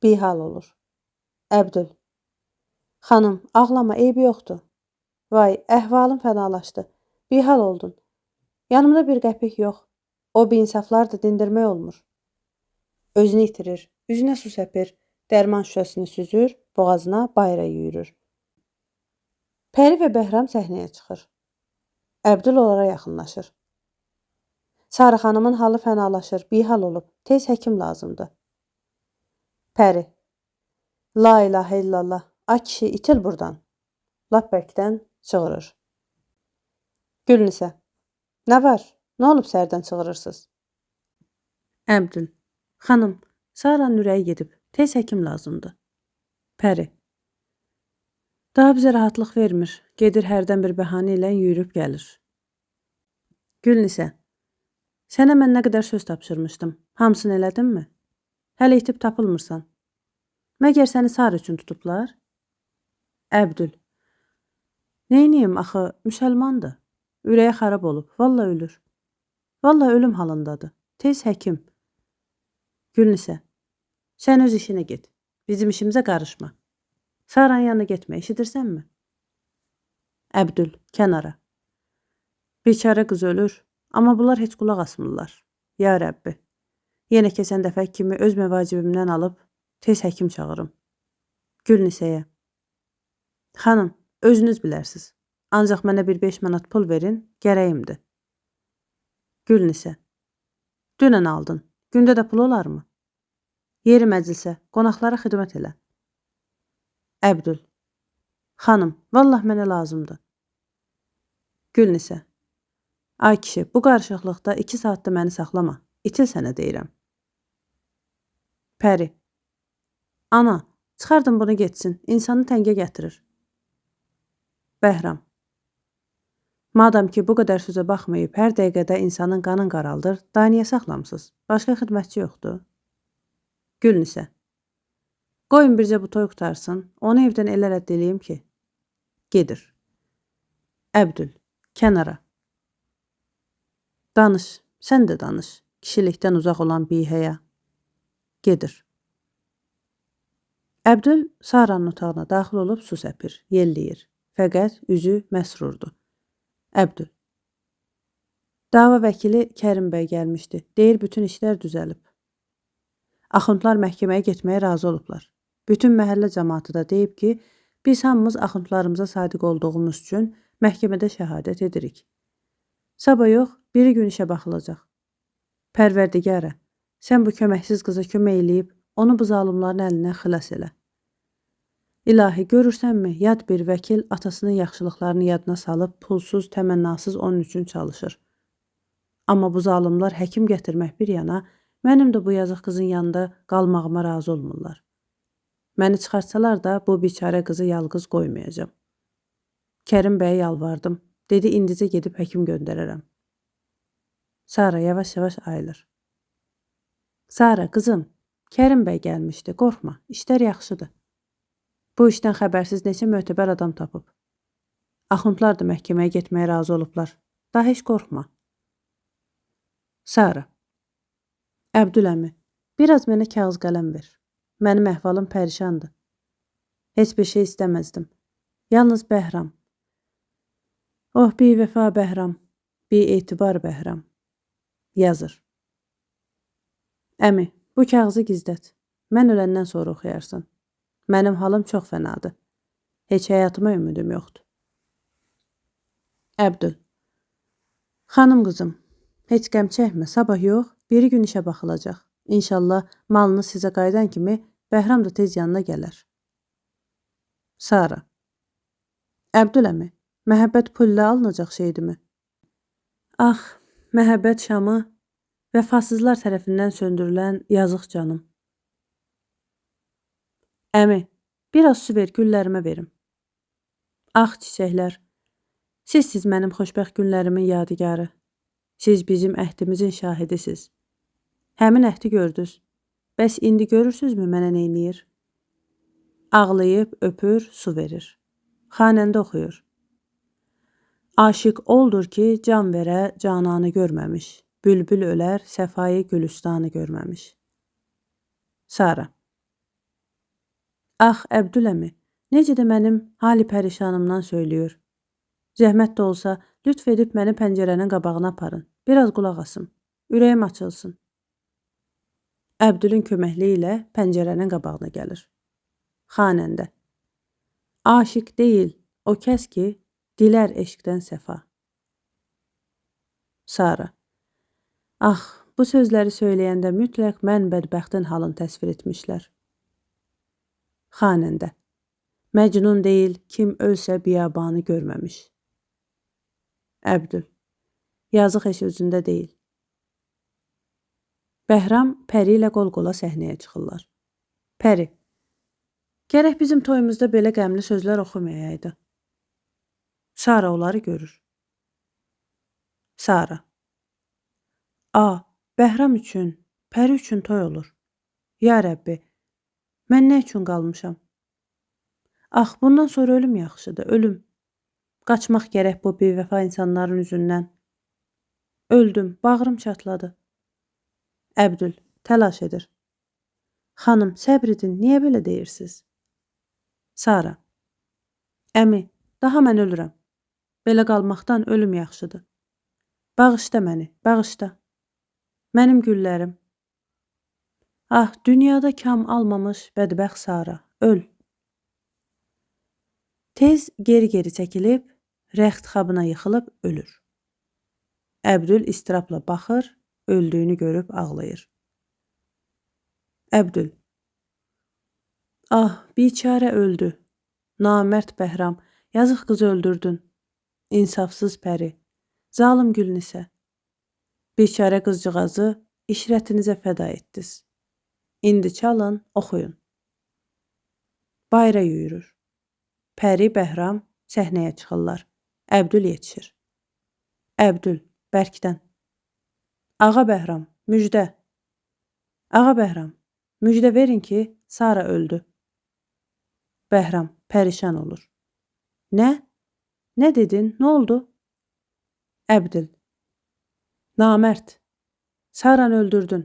Bihal olur. Əbdül. Xanım, ağlama, eybi yoxdur. Vay, əhvalım fənalaşdı. Bihal oldun. Yanımda bir qəpik yox. O biinsaflar da dindirmək olmur. Özünü itirir, üzünə su səpir, dərman şüşəsini süzür, boğazına bayra yüyürür. Pəri və Bəhram səhnəyə çıxır. Əbdül onlara yaxınlaşır. Sara xanımın halı fənalaşır, bihal olub, tez həkim lazımdır. Pəri. La ilahə illallah, ay kişi, itil buradan. Lap bərkdən çığırır. Gülnisə. Nə var? Nə olub sərdən çığırırsınız? Əbdül. Xanım, Saranın ürəyi gedib. Tez həkim lazımdır. Pəri. Daha bizə rahatlıq vermir. Gedir hərdən bir bəhanə ilə yürüyüb gəlir. Gülnisə. Sənə mən nə qədər söz tapşırmışdım. Hamısını elədinmi? Hələ itib tapılmırsan. Məgər səni Sara üçün tutublar? Əbdül. Neyniyim axı, müsəlmandır. Ürəyə xarab olub, valla ölür. Valla ölüm halındadır. Tez həkim. Gülnisə. Sən öz işinə get. Bizim işimizə qarışma. Saranın yanına getmə, eşidirsənmi? Əbdül, kənara. Biçarə qız ölür, amma bunlar heç qulaq asmırlar. Ya Rəbbi. Yenə keçən dəfə kimi öz məvacibimdən alıb, tez həkim çağırım. Gülnisəyə. Xanım, özünüz bilərsiniz. Ancaq mənə bir 5 manat pul verin, gərəyimdir. Gülnisə. Dünən aldın. Gündə də pul olarmı? Yeri məclisə, qonaqlara xidmət elə. Əbdül. Xanım, vallah mənə lazımdır. Gülnisə. Ay kişi, bu qarışıqlıqda 2 saatda məni saxlama. İtil sənə deyirəm. Pəri. Ana, çıxardın bunu getsin. İnsanı təngə gətirir. Bəhram. Madam ki, bu qədər sözə baxmayıb, hər dəqiqədə insanın qanın qaraldır, daha niyə saxlamısınız? Başqa xidmətçi yoxdur. Gülnisə. Qoyun bircə bu toy qutarsın, onu evdən elə rədd eləyim ki. Gedir. Əbdül. Kənara. Danış, sən də danış. Kişilikdən uzaq olan bihəyə. Gedir. Əbdül Saranın otağına daxil olub su səpir, yelləyir. Fəqət üzü məsrurdur. Əbdül. Dava vəkili Kərim bəy gəlmişdi. Deyir, bütün işlər düzəlib. Axundlar məhkəməyə getməyə razı olublar. Bütün məhəllə cəmaatı da deyib ki, biz hamımız axundlarımıza sadiq olduğumuz üçün məhkəmədə şəhadət edirik. Sabah yox, biri gün işə baxılacaq. Pərverdigara, sən bu köməksiz qıza kömək eləyib, onu bu zalımların əlindən xilas elə. İlahi, görürsənmi, yad bir vəkil atasının yaxşılıqlarını yadına salıb, pulsuz, təmənnasız onun üçün çalışır. Amma bu zalımlar həkim gətirmək bir yana, mənim də bu yazıq qızın yanında qalmağıma razı olmurlar. Məni çıxartsalar da bu biçarə qızı yalqız qoymayacam. Kərim bəyə yalvardım. Dedi, indicə gedib həkim göndərərəm. Sara yavaş-yavaş ayılır. Sara, qızım, Kərim bəy gəlmişdi, qorxma, işlər yaxşıdır. Bu işdən xəbərsiz neçə mötəbər adam tapıb. Axundlar da məhkəməyə getməyə razı olublar. Daha heç qorxma. Sara. Əbdül əmi, biraz mənə kağız qələm ver. Mənim əhvalım pərişandır. Heç bir şey istəməzdim. Yalnız Bəhram. Oh, bir vəfa Bəhram, bir etibar Bəhram. Yazır. Əmi, bu kağızı gizlət. Mən öləndən sonra oxuyarsan. Mənim halım çox fənadır. Heç həyatıma ümidim yoxdur. Əbdül. Xanım qızım, heç qəm çəkmə, sabah yox, biri gün işə baxılacaq. İnşallah malını sizə qayıdan kimi Bəhram da tez yanına gələr. Sara. Əbdül əmi, məhəbbət pulla alınacaq şeydirmi? Ah, məhəbbət şamı vəfasızlar tərəfindən söndürülən yazıq canım. Əmi, biraz su ver, güllərimə verim. Ah, çiçəklər, siz mənim xoşbəxt günlərimin yadigarı. Siz bizim əhdimizin şahidisiz. Həmin əhdi gördünüz. Bəs indi görürsünüzmü mənə neyniyir? Ağlayıb, öpür, su verir. Xanəndə oxuyur. Aşiq oldur ki, can verə, cananı görməmiş. Bülbül ölər, səfayı gülüstanı görməmiş. Sara. Ah, Əbdül əmi, necə də mənim hali pərişanımdan söylüyor. Zəhmət də olsa, lütf edib məni pəncərənin qabağına aparın. Biraz qulaq asım. Ürəyim açılsın. Əbdülün köməkliyi ilə pəncərənin qabağına gəlir. Xanəndə. Aşiq deyil, o kəs ki, dilər eşqdən səfa. Sara. Ah, bu sözləri söyləyəndə mütləq mən bədbəxtin halını təsvir etmişlər. Xanəndə. Məcnun deyil, kim ölsə biyabanı görməmiş. Əbdül. Yazıq heç özündə deyil. Bəhram Pəri ilə qol-qola səhnəyə çıxırlar. Pəri. Gərək bizim toyumuzda belə qəmli sözlər oxumayaydı. Sara onları görür. Sara. A, Bəhram üçün, Pəri üçün toy olur. Ya Rəbbi, mən nə üçün qalmışam? Ah, bundan sonra ölüm yaxşıdır, ölüm. Qaçmaq gərək bu bivəfa insanların üzündən. Öldüm, bağrım çatladı. Əbdül təlaş edir. Xanım, səbr edin, niyə belə deyirsiniz? Sara. Əmi, daha mən ölürəm. Belə qalmaqdan ölüm yaxşıdır. Bağışla məni, bağışla. Mənim güllərim. Ah, dünyada kam almamış bədbəxt Sara, öl. Tez geri-geri çəkilib, rəxt xabına yıxılıb ölür. Əbdül istirabla baxır, öldüyünü görüb ağlayır. Əbdül: Ah, biçarə öldü. Namərd Bəhram, yazıq qızı öldürdün. İnsafsız pəri, zalım Gülnisə. Biçarə qızcığazı işrətinizə fəda etdiniz. İndi çalın, oxuyun. Bayra yüyürür. Pəri, Bəhram səhnəyə çıxırlar. Əbdül yetişir. Əbdül, bərkdən. Ağa Bəhram, müjdə. Ağa Bəhram, müjdə verin ki, Sara öldü. Bəhram pərişan olur. Nə? Nə dedin? Nə oldu? Əbdül: Namərd, Saranı öldürdün.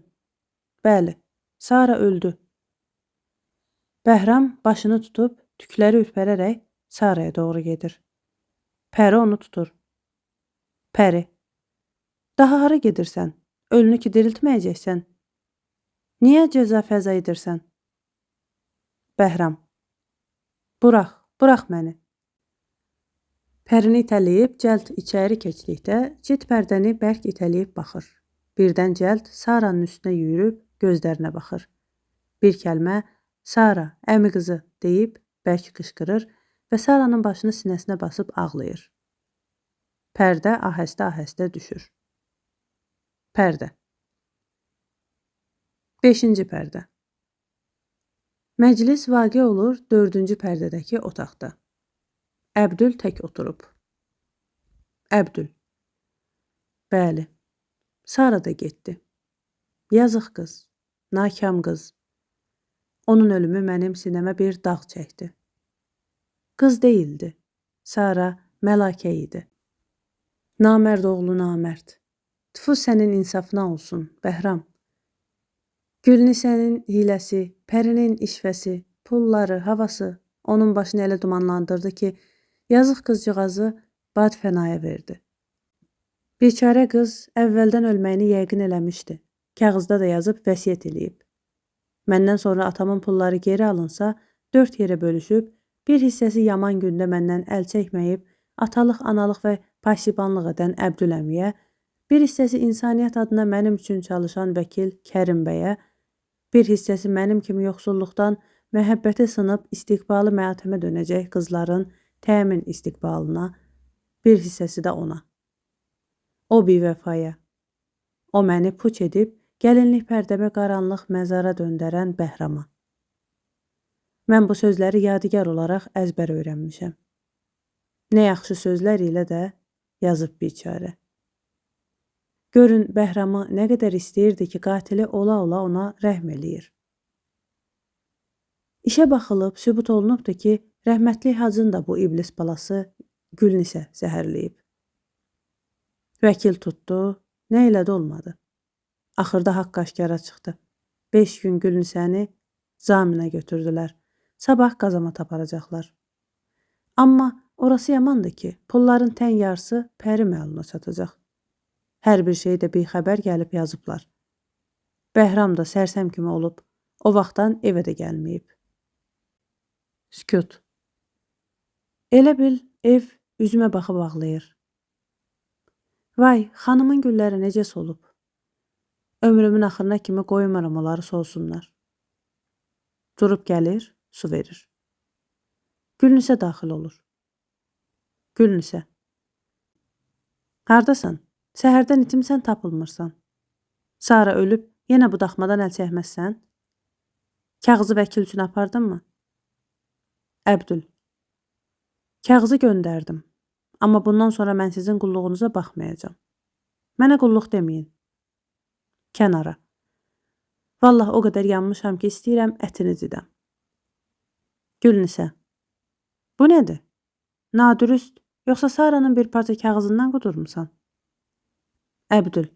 Bəli, Sara öldü. Bəhram başını tutub, tükləri ürpərərək Saraya doğru gedir. Pəri onu tutur. Pəri: Daha hara gedirsən? Ölünü ki diriltməyəcəksən. Niyə cəza fəza edirsən? Bəhram: Burax məni. Pərini itələyib cəld içəri keçdikdə cid pərdəni bərk itələyib baxır. Birdən cəld Saranın üstünə yüyürüb gözlərinə baxır. Bir kəlmə Sara, əmi qızı deyib bərk qışqırır və Saranın başını sinəsinə basıb ağlayır. Pərdə ahəstə-ahəstə düşür. Pərdə. 5-ci pərdə. Məclis vaqe olur 4-cü pərdədəki otaqda. Əbdül tək oturub. Əbdül: Bəli, Sara da getdi. Yazıq qız, nakam qız. Onun ölümü mənim sinəmə bir dağ çəkdi. Qız deyildi, Sara mələkə idi. Namərd oğlu namərd. Tfu sənin insafına olsun, Bəhram. Gülnisənin hiləsi, pərinin işvəsi, pulları, havası onun başını elə dumanlandırdı ki, yazıq qızcığazı bad fənaya verdi. Biçarə qız əvvəldən ölməyini yəqin eləmişdi. Kağızda da yazıb vəsiyyət eləyib. Məndən sonra atamın pulları geri alınsa, 4 yerə bölüşüb, bir hissəsi yaman gündə məndən əl çəkməyib, atalıq, analıq və pasibanlıq edən Əbdül əmiyə, bir hissəsi insaniyyət adına mənim üçün çalışan vəkil Kərim bəyə, bir hissəsi mənim kimi yoxsulluqdan məhəbbəti sınıb istiqbalı məyatəmə dönəcək qızların təmin istiqbalına, bir hissəsi də ona. O bivəfaya. O məni puç edib, gəlinlik pərdəmi qaranlıq məzara döndərən Bəhrama. Mən bu sözləri yadigar olaraq əzbər öyrənmişəm. Nə yaxşı sözlər ilə də yazıb biçarə. Görün, Bəhramı nə qədər istəyirdi ki, qatili ola-ola ona rəhm eləyir. İşə baxılıb, sübut olunubdur ki, rəhmətli Hacın da bu iblis balası Gülnisə zəhərləyib. Vəkil tutdu, nə elədi olmadı. Axırda haqq aşkara çıxdı. 5 gün Gülnisəni zaminə götürdülər. Sabah qazamata aparacaqlar. Amma orası yamandır ki, pulların tən yarısı Pəri məluna çatacaq. Hər bir şey də bixəbər gəlib yazıblar. Bəhram da sərsəm kimi olub, o vaxtdan evə də gəlməyib. Sükut. Elə bil ev üzümə baxıb ağlayır. Vay, xanımın gülləri necə solub. Ömrümün axırına kimi qoymaram onları solsunlar. Durub gəlir, su verir. Gülnisə daxil olur. Gülnisə. Hardasan? Səhərdən itimsən tapılmırsan. Sara ölüb, yenə bu daxmadan əl çəkməzsən? Kağızı vəkil üçün apardın mı? Əbdül. Kağızı göndərdim. Amma bundan sonra mən sizin qulluğunuza baxmayacağam. Mənə qulluq deməyin. Kənara. Vallah o qədər yanmışam ki, istəyirəm ətini cidəm. Gülnisə. Bu nədir? Nadürüst, yoxsa Saranın bir parça kağızından qudurmusan? Əbdül.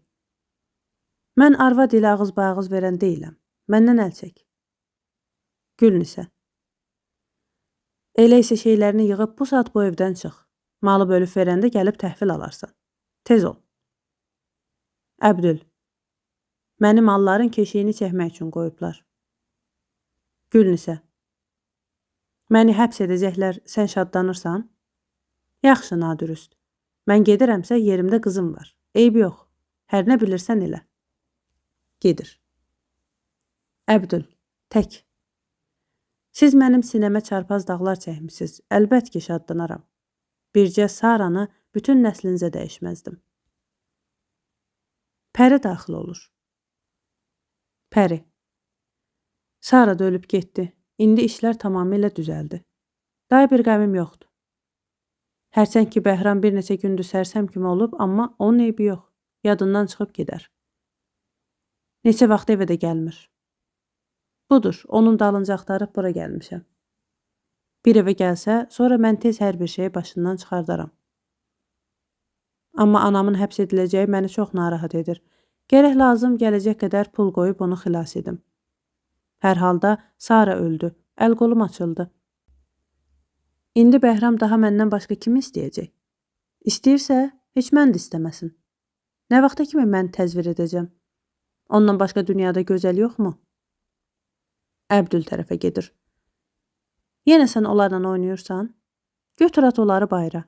Mən arvad ilə ağız bağız verən deyiləm. Məndən əl çək. Gülnisə. Elə isə şeylərini yığıb bu saat bu evdən çıx. Malı bölüb verəndə gəlib təhvil alarsan. Tez ol. Əbdül. Məni malların keşiyini çəkmək üçün qoyublar. Gülnisə. Məni həbs edəcəklər, sən şadlanırsan? Yaxşı, nadürüst. Mən gedirəmsə yerimdə qızım var. Eybi yox. Hər nə bilirsən elə. Gedir. Əbdül, tək. Siz mənim sinəmə çarpaz dağlar çəkmisiniz. Əlbət ki, şadlanaram. Bircə Saranı bütün nəslinizə dəyişməzdim. Pəri daxil olur. Pəri. Sara da ölüb getdi. İndi işlər tamamilə düzəldi. Daha bir qəmim yoxdur. Hərçənd ki, Bəhram bir neçə gündür sərsəm kimi olub, amma onun eybi yox. Yadından çıxıb gedər. Neçə vaxt evə də gəlmir. Budur, onun dalınca axtarıb bura gəlmişəm. Bir evə gəlsə, sonra mən tez hər bir şeyi başından çıxardaram. Amma anamın həbs ediləcəyi məni çox narahat edir. Gərək lazım gələcək qədər pul qoyub onu xilas edim. Hər halda Sara öldü, əl qolum açıldı. İndi Bəhram daha məndən başqa kimi istəyəcək? İstəyirsə, heç mən də istəməsin. Nə vaxta kimi mən təzvir edəcəm? Ondan başqa dünyada gözəl yoxmu? Əbdül tərəfə gedir. Yenə sən onlarla oynayırsan? Götür at onları bayıra.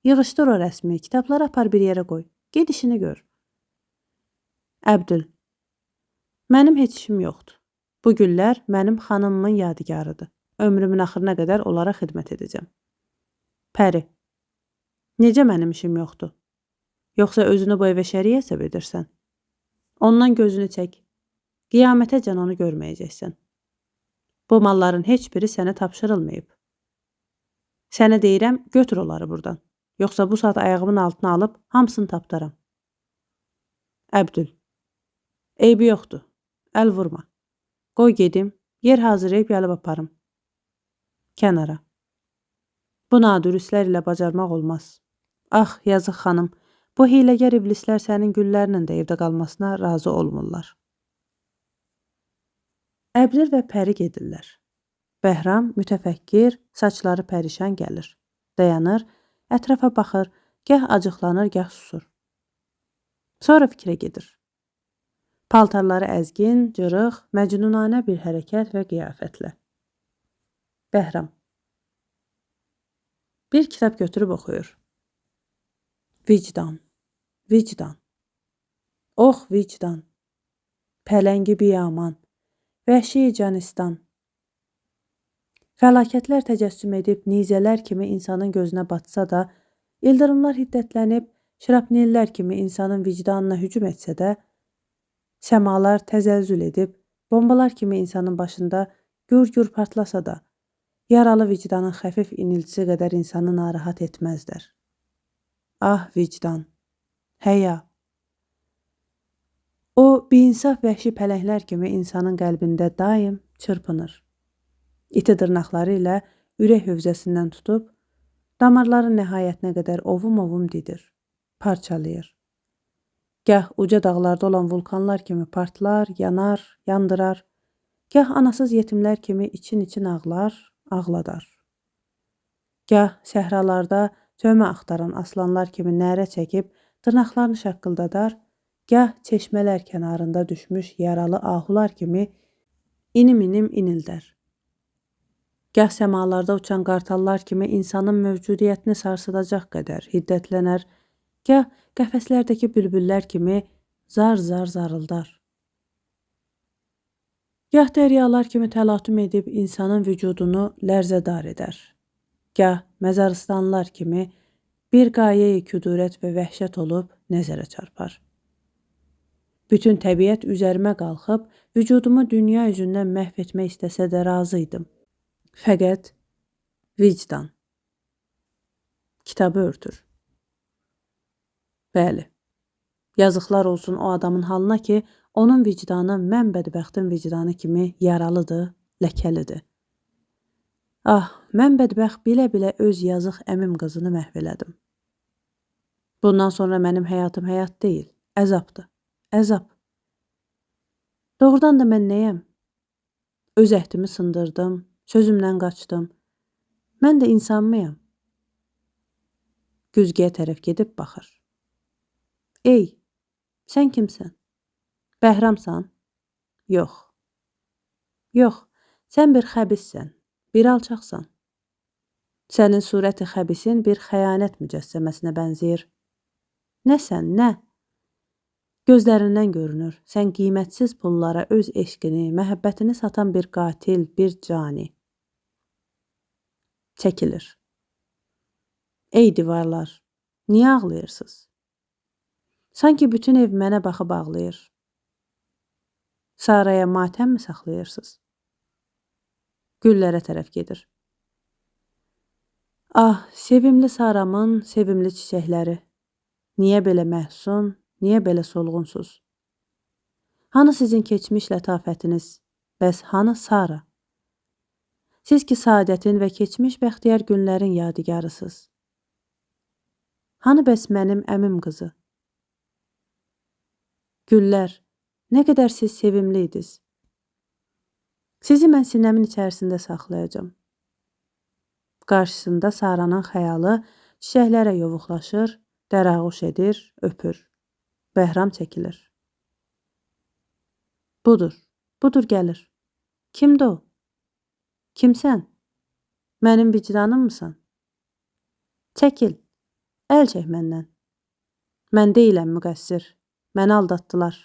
Yığışdır o rəsmi, kitabları apar bir yerə qoy. Ged işini gör. Əbdül. Mənim heç işim yoxdur. Bu güllər mənim xanımımın yadigarıdır. Ömrümün axırına qədər onlara xidmət edəcəm. Pəri. Necə mənim işim yoxdur? Yoxsa özünü bu evə şəriyə hesab edirsən? Ondan gözünü çək. Qiyamətəcən onu görməyəcəksən. Bu malların heç biri sənə tapşırılmayıb. Sənə deyirəm, götür onları buradan. Yoxsa bu saat ayağımın altına alıb hamısını tapdaram. Əbdül. Eybi yoxdur. Əl vurma. Qoy gedim, yer hazırlayıb gəlib aparım. Kənara. Bu nadürüslər ilə bacarmaq olmaz. Ah, yazıq xanım, bu hiləgər iblislər sənin güllərlə də evdə qalmasına razı olmurlar. Əbdül və Pəri gedirlər. Bəhram mütəfəkkir, saçları pərişan gəlir. Dayanır, ətrafa baxır, gəh acıqlanır, gəh susur. Sonra fikrə gedir. Paltarları əzgin, cırıq, məcnunanə bir hərəkət və qiyafətlə. Bəhram. Bir kitab götürüb oxuyur. Vicdan, vicdan. Oh vicdan. Pələngi biyaman. Vəhşi canistan. Fəlakətlər təcəssüm edib nizələr kimi insanın gözünə batsa da, ildırımlar hiddətlənib şrapnellər kimi insanın vicdanına hücum etsə də, səmalar təzəlzül edib bombalar kimi insanın başında gür-gür partlasa da, yaralı vicdanın xəfif iniltisi qədər insanı narahat etməzlər. Ah vicdan, həya. O, biinsaf vəhşi pələnglər kimi insanın qəlbində daim çırpınır. İti dırnaqları ilə ürək hövzəsindən tutub, damarların nəhayətinə qədər ovum-ovum didir, parçalayır. Gəh uca dağlarda olan vulkanlar kimi partlar, yanar, yandırar, gəh anasız yetimlər kimi için-için ağlar, ağladar. Gəh səhralarda cömə axtaran aslanlar kimi nərə çəkib dırnaqlarını şaqqıldadar, gəh çeşmələr kənarında düşmüş yaralı ahular kimi inim-inim inildər. Gəh səmalarda uçan qartallar kimi insanın mövcudiyyətini sarsıdacaq qədər hiddətlənər, gəh qəfəslərdəki bülbüllər kimi zar-zar zarıldar. Gəh dəryalar kimi təlatüm edib insanın vücudunu lərzədar edər. Gəh məzaristanlar kimi bir qayə-i küdurət və vəhşət olub nəzərə çarpar. Bütün təbiət üzərimə qalxıb, vücudumu dünya üzündən məhv etmək istəsə də razı idim. Fəqət vicdan. Kitabı örtür. Bəli, yazıqlar olsun o adamın halına ki, onun vicdanı mən bədbəxtin vicdanı kimi yaralıdır, ləkəlidir. Ah, mən bədbəxt bilə-bilə öz yazıq əmim qızını məhv elədim. Bundan sonra mənim həyatım həyat deyil, əzabdır, əzab. Doğrudan da mən nəyəm? Öz əhdimi sındırdım, sözümdən qaçdım. Mən də insan mıyam? Güzgəyə tərəf gedib baxır. Ey, sən kimsən? Bəhramsan? Yox. Yox, sən bir xəbissən, bir alçaqsan. Sənin surəti xəbisin bir xəyanət mücəssəməsinə bənzəyir. Nə sən, nə? Gözlərindən görünür, sən qiymətsiz pullara öz eşqini, məhəbbətini satan bir qatil, bir cani. Çəkilir. Ey divarlar, niyə ağlayırsınız? Sanki bütün ev mənə baxıb ağlayır. Saraya matəm mi saxlayırsınız? Güllərə tərəf gedir. Ah, sevimli Saramın sevimli çiçəkləri. Niyə belə məhzun, niyə belə solğunsuz? Hanı sizin keçmiş lətafətiniz, bəs hanı Sara? Siz ki saadətin və keçmiş bəxtiyar günlərin yadigarısınız. Hanı bəs mənim əmim qızı? Güllər, nə qədər siz sevimli idiniz. Sizi mən sinəmin içərisində saxlayacağım. Qarşısında Saranın xəyalı çiçəklərə yovuqlaşır, dərağuş edir, öpür. Bəhram çəkilir. Budur gəlir. Kimdir o? Kimsən? Mənim vicdanımmısan? Çəkil, əl çək məndən. Mən deyiləm müqəssir, məni aldatdılar.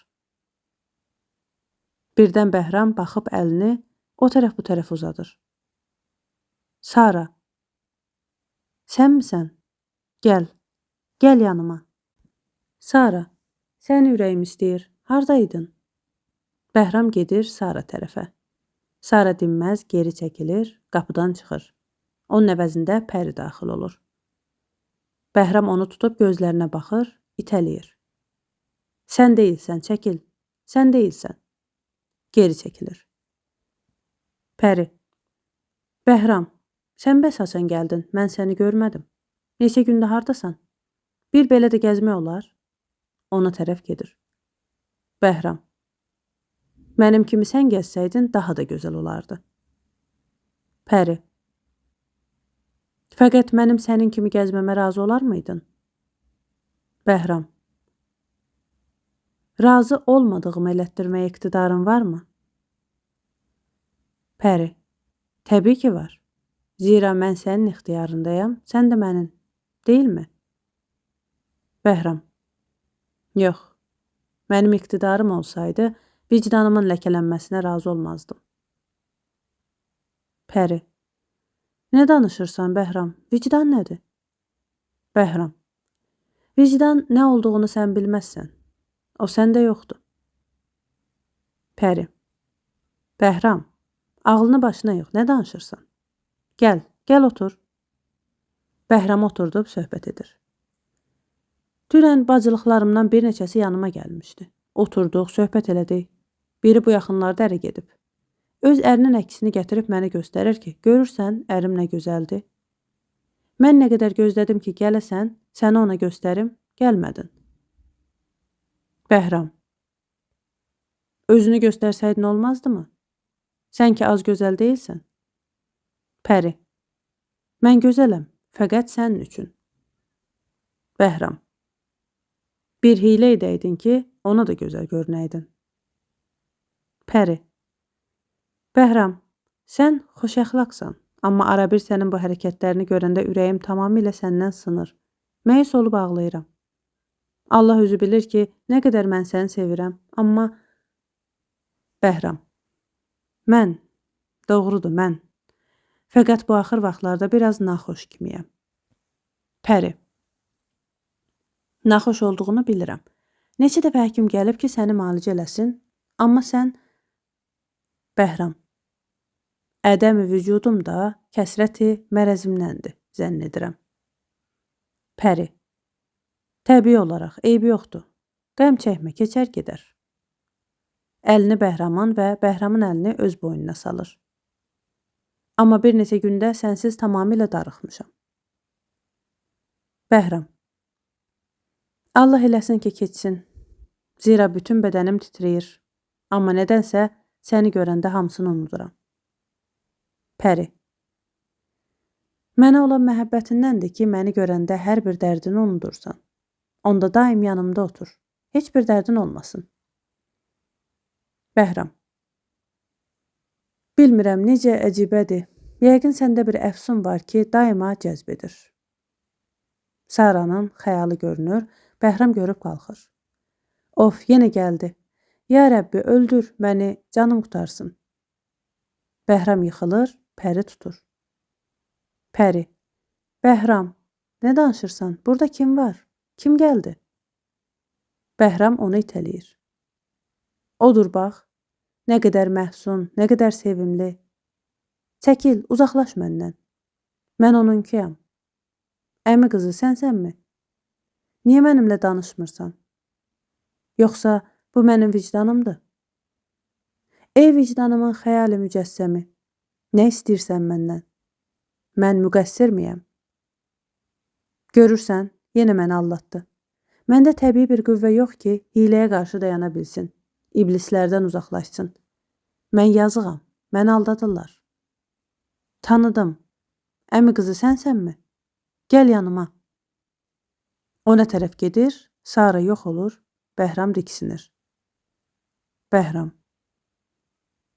Birdən Bəhram baxıb əlini o tərəf bu tərəf uzadır. Sara, sən misən? Gəl yanıma. Sara, səni ürəyim istəyir, hardaydın? Bəhram gedir Sara tərəfə. Sara dinməz, geri çəkilir, qapıdan çıxır. Onun əvəzində Pəri daxil olur. Bəhram onu tutub gözlərinə baxır, itələyir. Sən deyilsən, çəkil. Sən deyilsən. Geri çəkilir. Pəri. Bəhram, sən bəs haçan gəldin, mən səni görmədim. Neçə gündə hardasan? Bir belə də gəzmək olar. Ona tərəf gedir. Bəhram. Mənim kimi sən gəzsəydin daha da gözəl olardı. Pəri. Fəqət mənim sənin kimi gəzməmə razı olar mıydın? Bəhram. Razı olmadığımı elətdirməyə iqtidarın varmı? Pəri. Təbii ki var. Zira mən sənin ixtiyarındayam, sən də mənim. Deyilmi? Bəhram. Yox. Mənim iqtidarım olsaydı, vicdanımın ləkələnməsinə razı olmazdım. Pəri. Nə danışırsan, Bəhram? Vicdan nədir? Bəhram. Vicdan nə olduğunu sən bilməzsən. O səndə yoxdur. Pəri. Bəhram, ağlını başına yığ, nə danışırsan? Gəl otur. Bəhram oturdub söhbət edir. Dünən bacılıqlarımdan bir neçəsi yanıma gəlmişdi. Oturduq, söhbət elədik. Biri bu yaxınlarda ərə gedib. Öz ərinin əksini gətirib mənə göstərir ki, görürsən, ərim nə gözəldir. Mən nə qədər gözlədim ki, gələsən, səni ona göstərim, gəlmədin. Bəhram. Özünü göstərsəydin olmazdı mı? Sən ki az gözəl deyilsən. Pəri. Mən gözələm, fəqət sənin üçün. Bəhram. Bir hiylə edəydin ki, ona da gözəl görünəydin. Pəri. Bəhram, sən xoşəxlaqsan, amma arabir sənin bu hərəkətlərini görəndə ürəyim tamamilə səndən sınır. Məyus olub ağlayıram. Allah özü bilir ki, nə qədər mən səni sevirəm, amma... Bəhram. Mən, doğrudur mən. Fəqət bu axır vaxtlarda biraz naxoş kimiyəm. Pəri. Naxoş olduğunu bilirəm. Neçə dəfə həkim gəlib ki, səni müalicə eləsin, amma sən... Bəhram. Ədəm-i vücudum da kəsrəti mərəzimdəndir, zənn edirəm. Pəri. Təbii olaraq, eybi yoxdur. Qəm çəkmə, keçər gedər. Əlini Bəhramın və Bəhramın əlini öz boynuna salır. Amma bir neçə gündə sənsiz tamamilə darıxmışam. Bəhram. Allah eləsin ki, keçsin. Zira bütün bədənim titrəyir. Amma nədənsə səni görəndə hamısını unuduram. Pəri. Mənə olan məhəbbətindəndir ki, məni görəndə hər bir dərdini unudursan. Onda daim yanımda otur. Heç bir dərdin olmasın. Bəhram. Bilmirəm, necə əcibədir. Yəqin səndə bir əfsun var ki, daima cəzb edir. Saranın xəyalı görünür, Bəhram görüb qalxır. Of, yenə gəldi. Ya Rəbbi, öldür məni, canım qutarsın. Bəhram yıxılır, Pəri tutur. Pəri, Bəhram, nə danışırsan? Burada kim var? Kim gəldi? Bəhram onu itələyir. Odur bax, nə qədər məhsun, nə qədər sevimli. Çəkil, uzaqlaş məndən. Mən onunkiyam. Əmi qızı, sənsənmi? Niyə mənimlə danışmırsan? Yoxsa bu mənim vicdanımdır? Ey vicdanımın xəyali mücəssəmi, nə istəyirsən məndən? Mən müqəssir miyəm? Görürsən, yenə məni allatdı. Məndə təbii bir qüvvə yox ki, hiləyə qarşı dayana bilsin, iblislərdən uzaqlaşsın. Mən yazığam, məni aldadırlar. Tanıdım. Əmi qızı sənsənmi? Gəl yanıma. O nə tərəf gedir, Sara yox olur, Bəhram diksinir. Bəhram.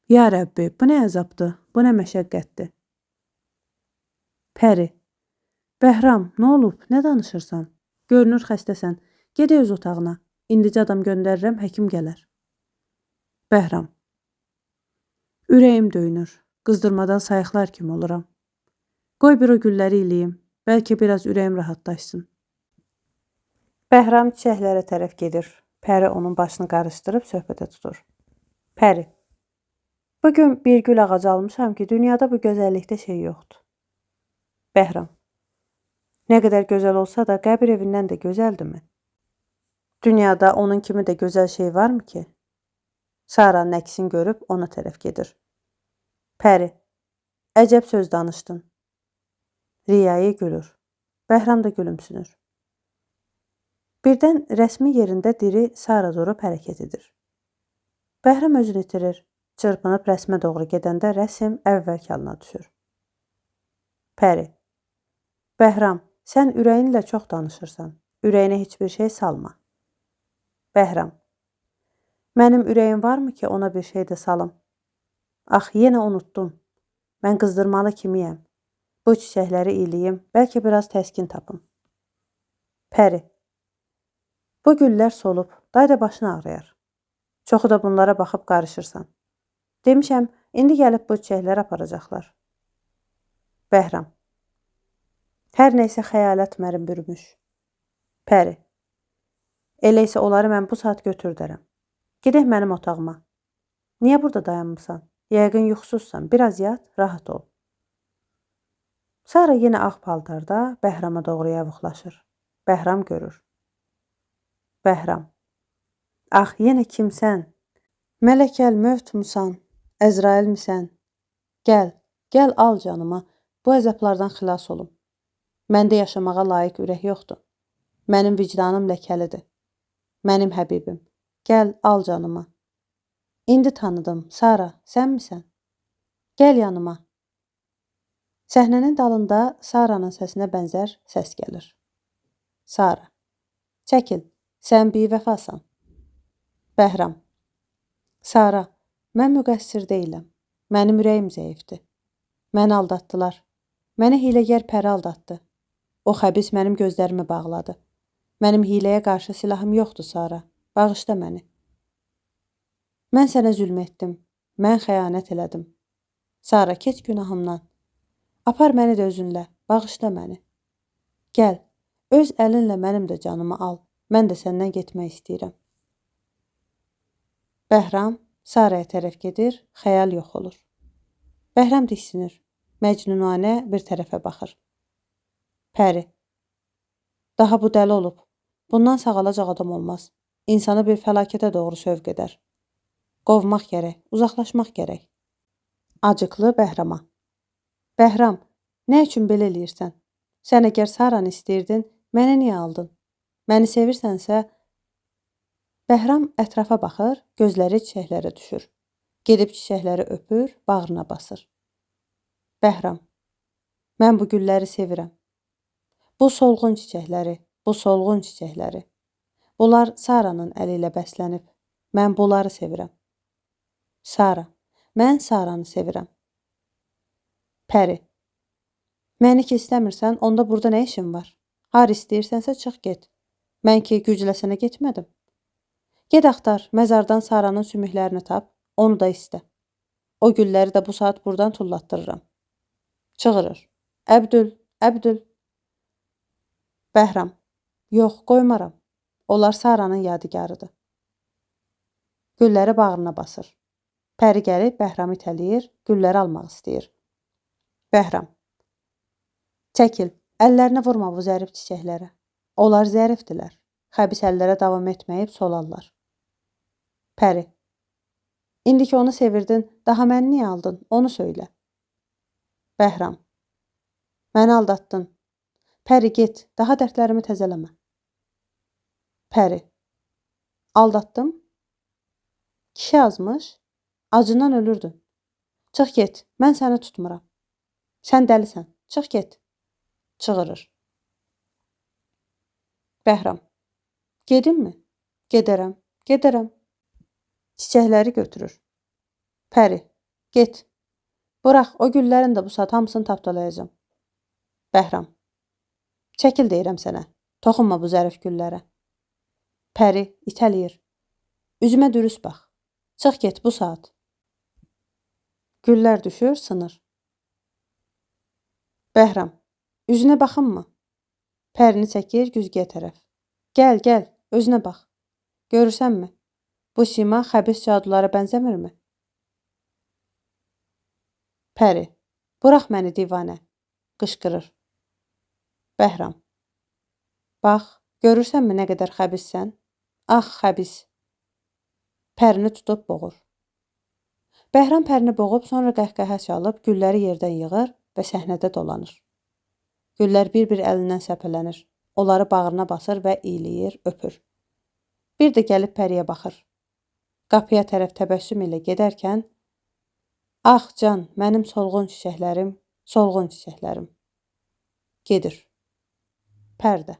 Ya Rəbbi, bu nə əzabdır, bu nə məşəqqətdir. Pəri. Bəhram, nə olub, nə danışırsan? Görünür xəstəsən, ged öz otağına. İndicə adam göndərirəm, həkim gələr. Bəhram. Ürəyim döyünür, qızdırmadan sayıqlar kimi oluram. Qoy bir o gülləri iləyim, bəlkə biraz ürəyim rahatlaşsın. Bəhram çiçəklərə tərəf gedir. Pəri onun başını qarışdırıb söhbətə tutur. Pəri. Bugün bir gül ağacı almışam ki, dünyada bu gözəllikdə şey yoxdur. Bəhram. Nə qədər gözəl olsa da, qəbir evindən də gözəldirmi? Dünyada onun kimi də gözəl şey varmı ki? Saranın əksini görüb ona tərəf gedir. Pəri. Əcəb söz danışdın. Riyayı gülür. Bəhram da gülümsünür. Birdən rəsmi yerində diri Sara durub hərəkət edir. Bəhram özünü itirir. Çırpınıb rəsmə doğru gedəndə rəsm əvvəlki halına düşür. Pəri. Bəhram, sən ürəyinlə çox danışırsan. Ürəyinə heç bir şey salma. Bəhram. Mənim ürəyim varmı ki, ona bir şey də salım? Ax, yenə unutdum. Mən qızdırmalı kimiyəm? Bu çiçəkləri iliyim, bəlkə biraz təskin tapım. Pəri. Bu güllər solub, day da başını ağrıyar. Çoxu da bunlara baxıb qarışırsan. Demişəm, indi gəlib bu çiçəkləri aparacaqlar. Bəhram. Hər neysə xəyalət mərim bürümüş. Pəri. Elə isə onları mən bu saat götürdərəm. Gedək mənim otağıma. Niyə burada dayanmısan? Yəqin yuxusuzsan, biraz yat, rahat ol. Sara yenə ağ paltarda Bəhrama doğru yavuqlaşır. Bəhram görür. Bəhram. Ax, yenə kimsən? Mələkəl mövt musan? Əzrail misən? Gəl al canıma, bu əzablardan xilas olum. Məndə yaşamağa layiq ürək yoxdur. Mənim vicdanım ləkəlidir. Mənim həbibim, gəl al canıma. İndi tanıdım, Sara, sən misən? Gəl yanıma. Səhnənin dalında Saranın səsinə bənzər səs gəlir. Sara. Çəkil, sən bivəfasan. Bəhram. Sara, mən müqəssir deyiləm. Mənim ürəyim zəifdir. Məni aldatdılar. Məni hiləgər Pəri aldatdı. O xəbis mənim gözlərimi bağladı. Mənim hiləyə qarşı silahım yoxdur, Sara. Bağışla məni. Mən sənə zülm etdim. Mən xəyanət elədim. Sara, keç günahımdan. Apar məni də özünlə. Bağışla məni. Gəl, öz əlinlə mənim də canımı al. Mən də səndən getmək istəyirəm. Bəhram Saraya tərəf gedir, xəyal yox olur. Bəhram diksinir. Məcnunanə bir tərəfə baxır. Pəri. Daha bu dəli olub. Bundan sağalacaq adam olmaz. İnsanı bir fəlakətə doğru sövq edər. Qovmaq gərək, uzaqlaşmaq gərək. Acıqlı Bəhrama. Bəhram, nə üçün belə eləyirsən? Sən əgər Saranı istəyirdin, məni niyə aldın? Məni sevirsənsə... Bəhram ətrafa baxır, gözləri çiçəklərə düşür. Gedib çiçəkləri öpür, bağrına basır. Bəhram, mən bu gülləri sevirəm. Bu solğun çiçəkləri, bu solğun çiçəkləri. Bunlar Saranın əli ilə bəslənib. Mən bunları sevirəm. Sara, mən Saranı sevirəm. Pəri. Məni ki istəmirsən, onda burada nə işin var? Har istəyirsənsə çıx get. Mən ki gücləsənə getmədim. Get axtar, məzardan Saranın sümüklərini tap, onu da istə. O gülləri də bu saat buradan tullatdırıram. Çığırır. Əbdül, Əbdül. Bəhram. Yox, qoymaram. Onlar Saranın yadigarıdır. Gülləri bağrına basır. Pəri gəlib Bəhramı itələyir, gülləri almaq istəyir. Bəhram. Çəkil, əllərinə vurma bu zərif çiçəklərə. Onlar zərifdirlər. Xəbis əllərə davam etməyib solarlar. Pəri. İndi ki onu sevirdin, daha məni niyə aldın? Onu söylə. Bəhram. Məni aldatdın. Pəri get, daha dərdlərimi təzələmə. Pəri. Aldatdım. Kişi azmış. Acından ölürdün. Çıx get, mən səni tutmuram. Sən dəlisən, çıx get. Çığırır. Bəhram. Gedimmi? Gedərəm, gedərəm. Çiçəkləri götürür. Pəri. Get. Bırax, o güllərin də bu saat hamısını tapdalayacağım. Bəhram. Çəkil deyirəm sənə. Toxunma bu zərif güllərə. Pəri itələyir. Üzümə dürüst bax. Çıx get bu saat. Güllər düşür, sınır. Bəhram. Üzünə baxınmı? Pərini çəkir güzgüyə tərəf. Gəl, gəl, özünə bax. Görürsənmi? Bu sima xəbis cadulara bənzəmirmi? Pəri. Bırax məni divanə. Qışqırır. Bəhram. Bax, görürsənmi nə qədər xəbissən? Ax, xəbis. Pərini tutub boğur. Bəhram pərini boğub, sonra qəhqəhə çalıb, gülləri yerdən yığır və səhnədə dolanır. Güllər bir-bir əlindən səpələnir. Onları bağrına basır və iyləyir, öpür. Bir də gəlib Pəriyə baxır. Qapıya tərəf təbəssüm ilə gedərkən, ax can, mənim solğun çiçəklərim, solğun çiçəklərim. Gedir. Pərdə.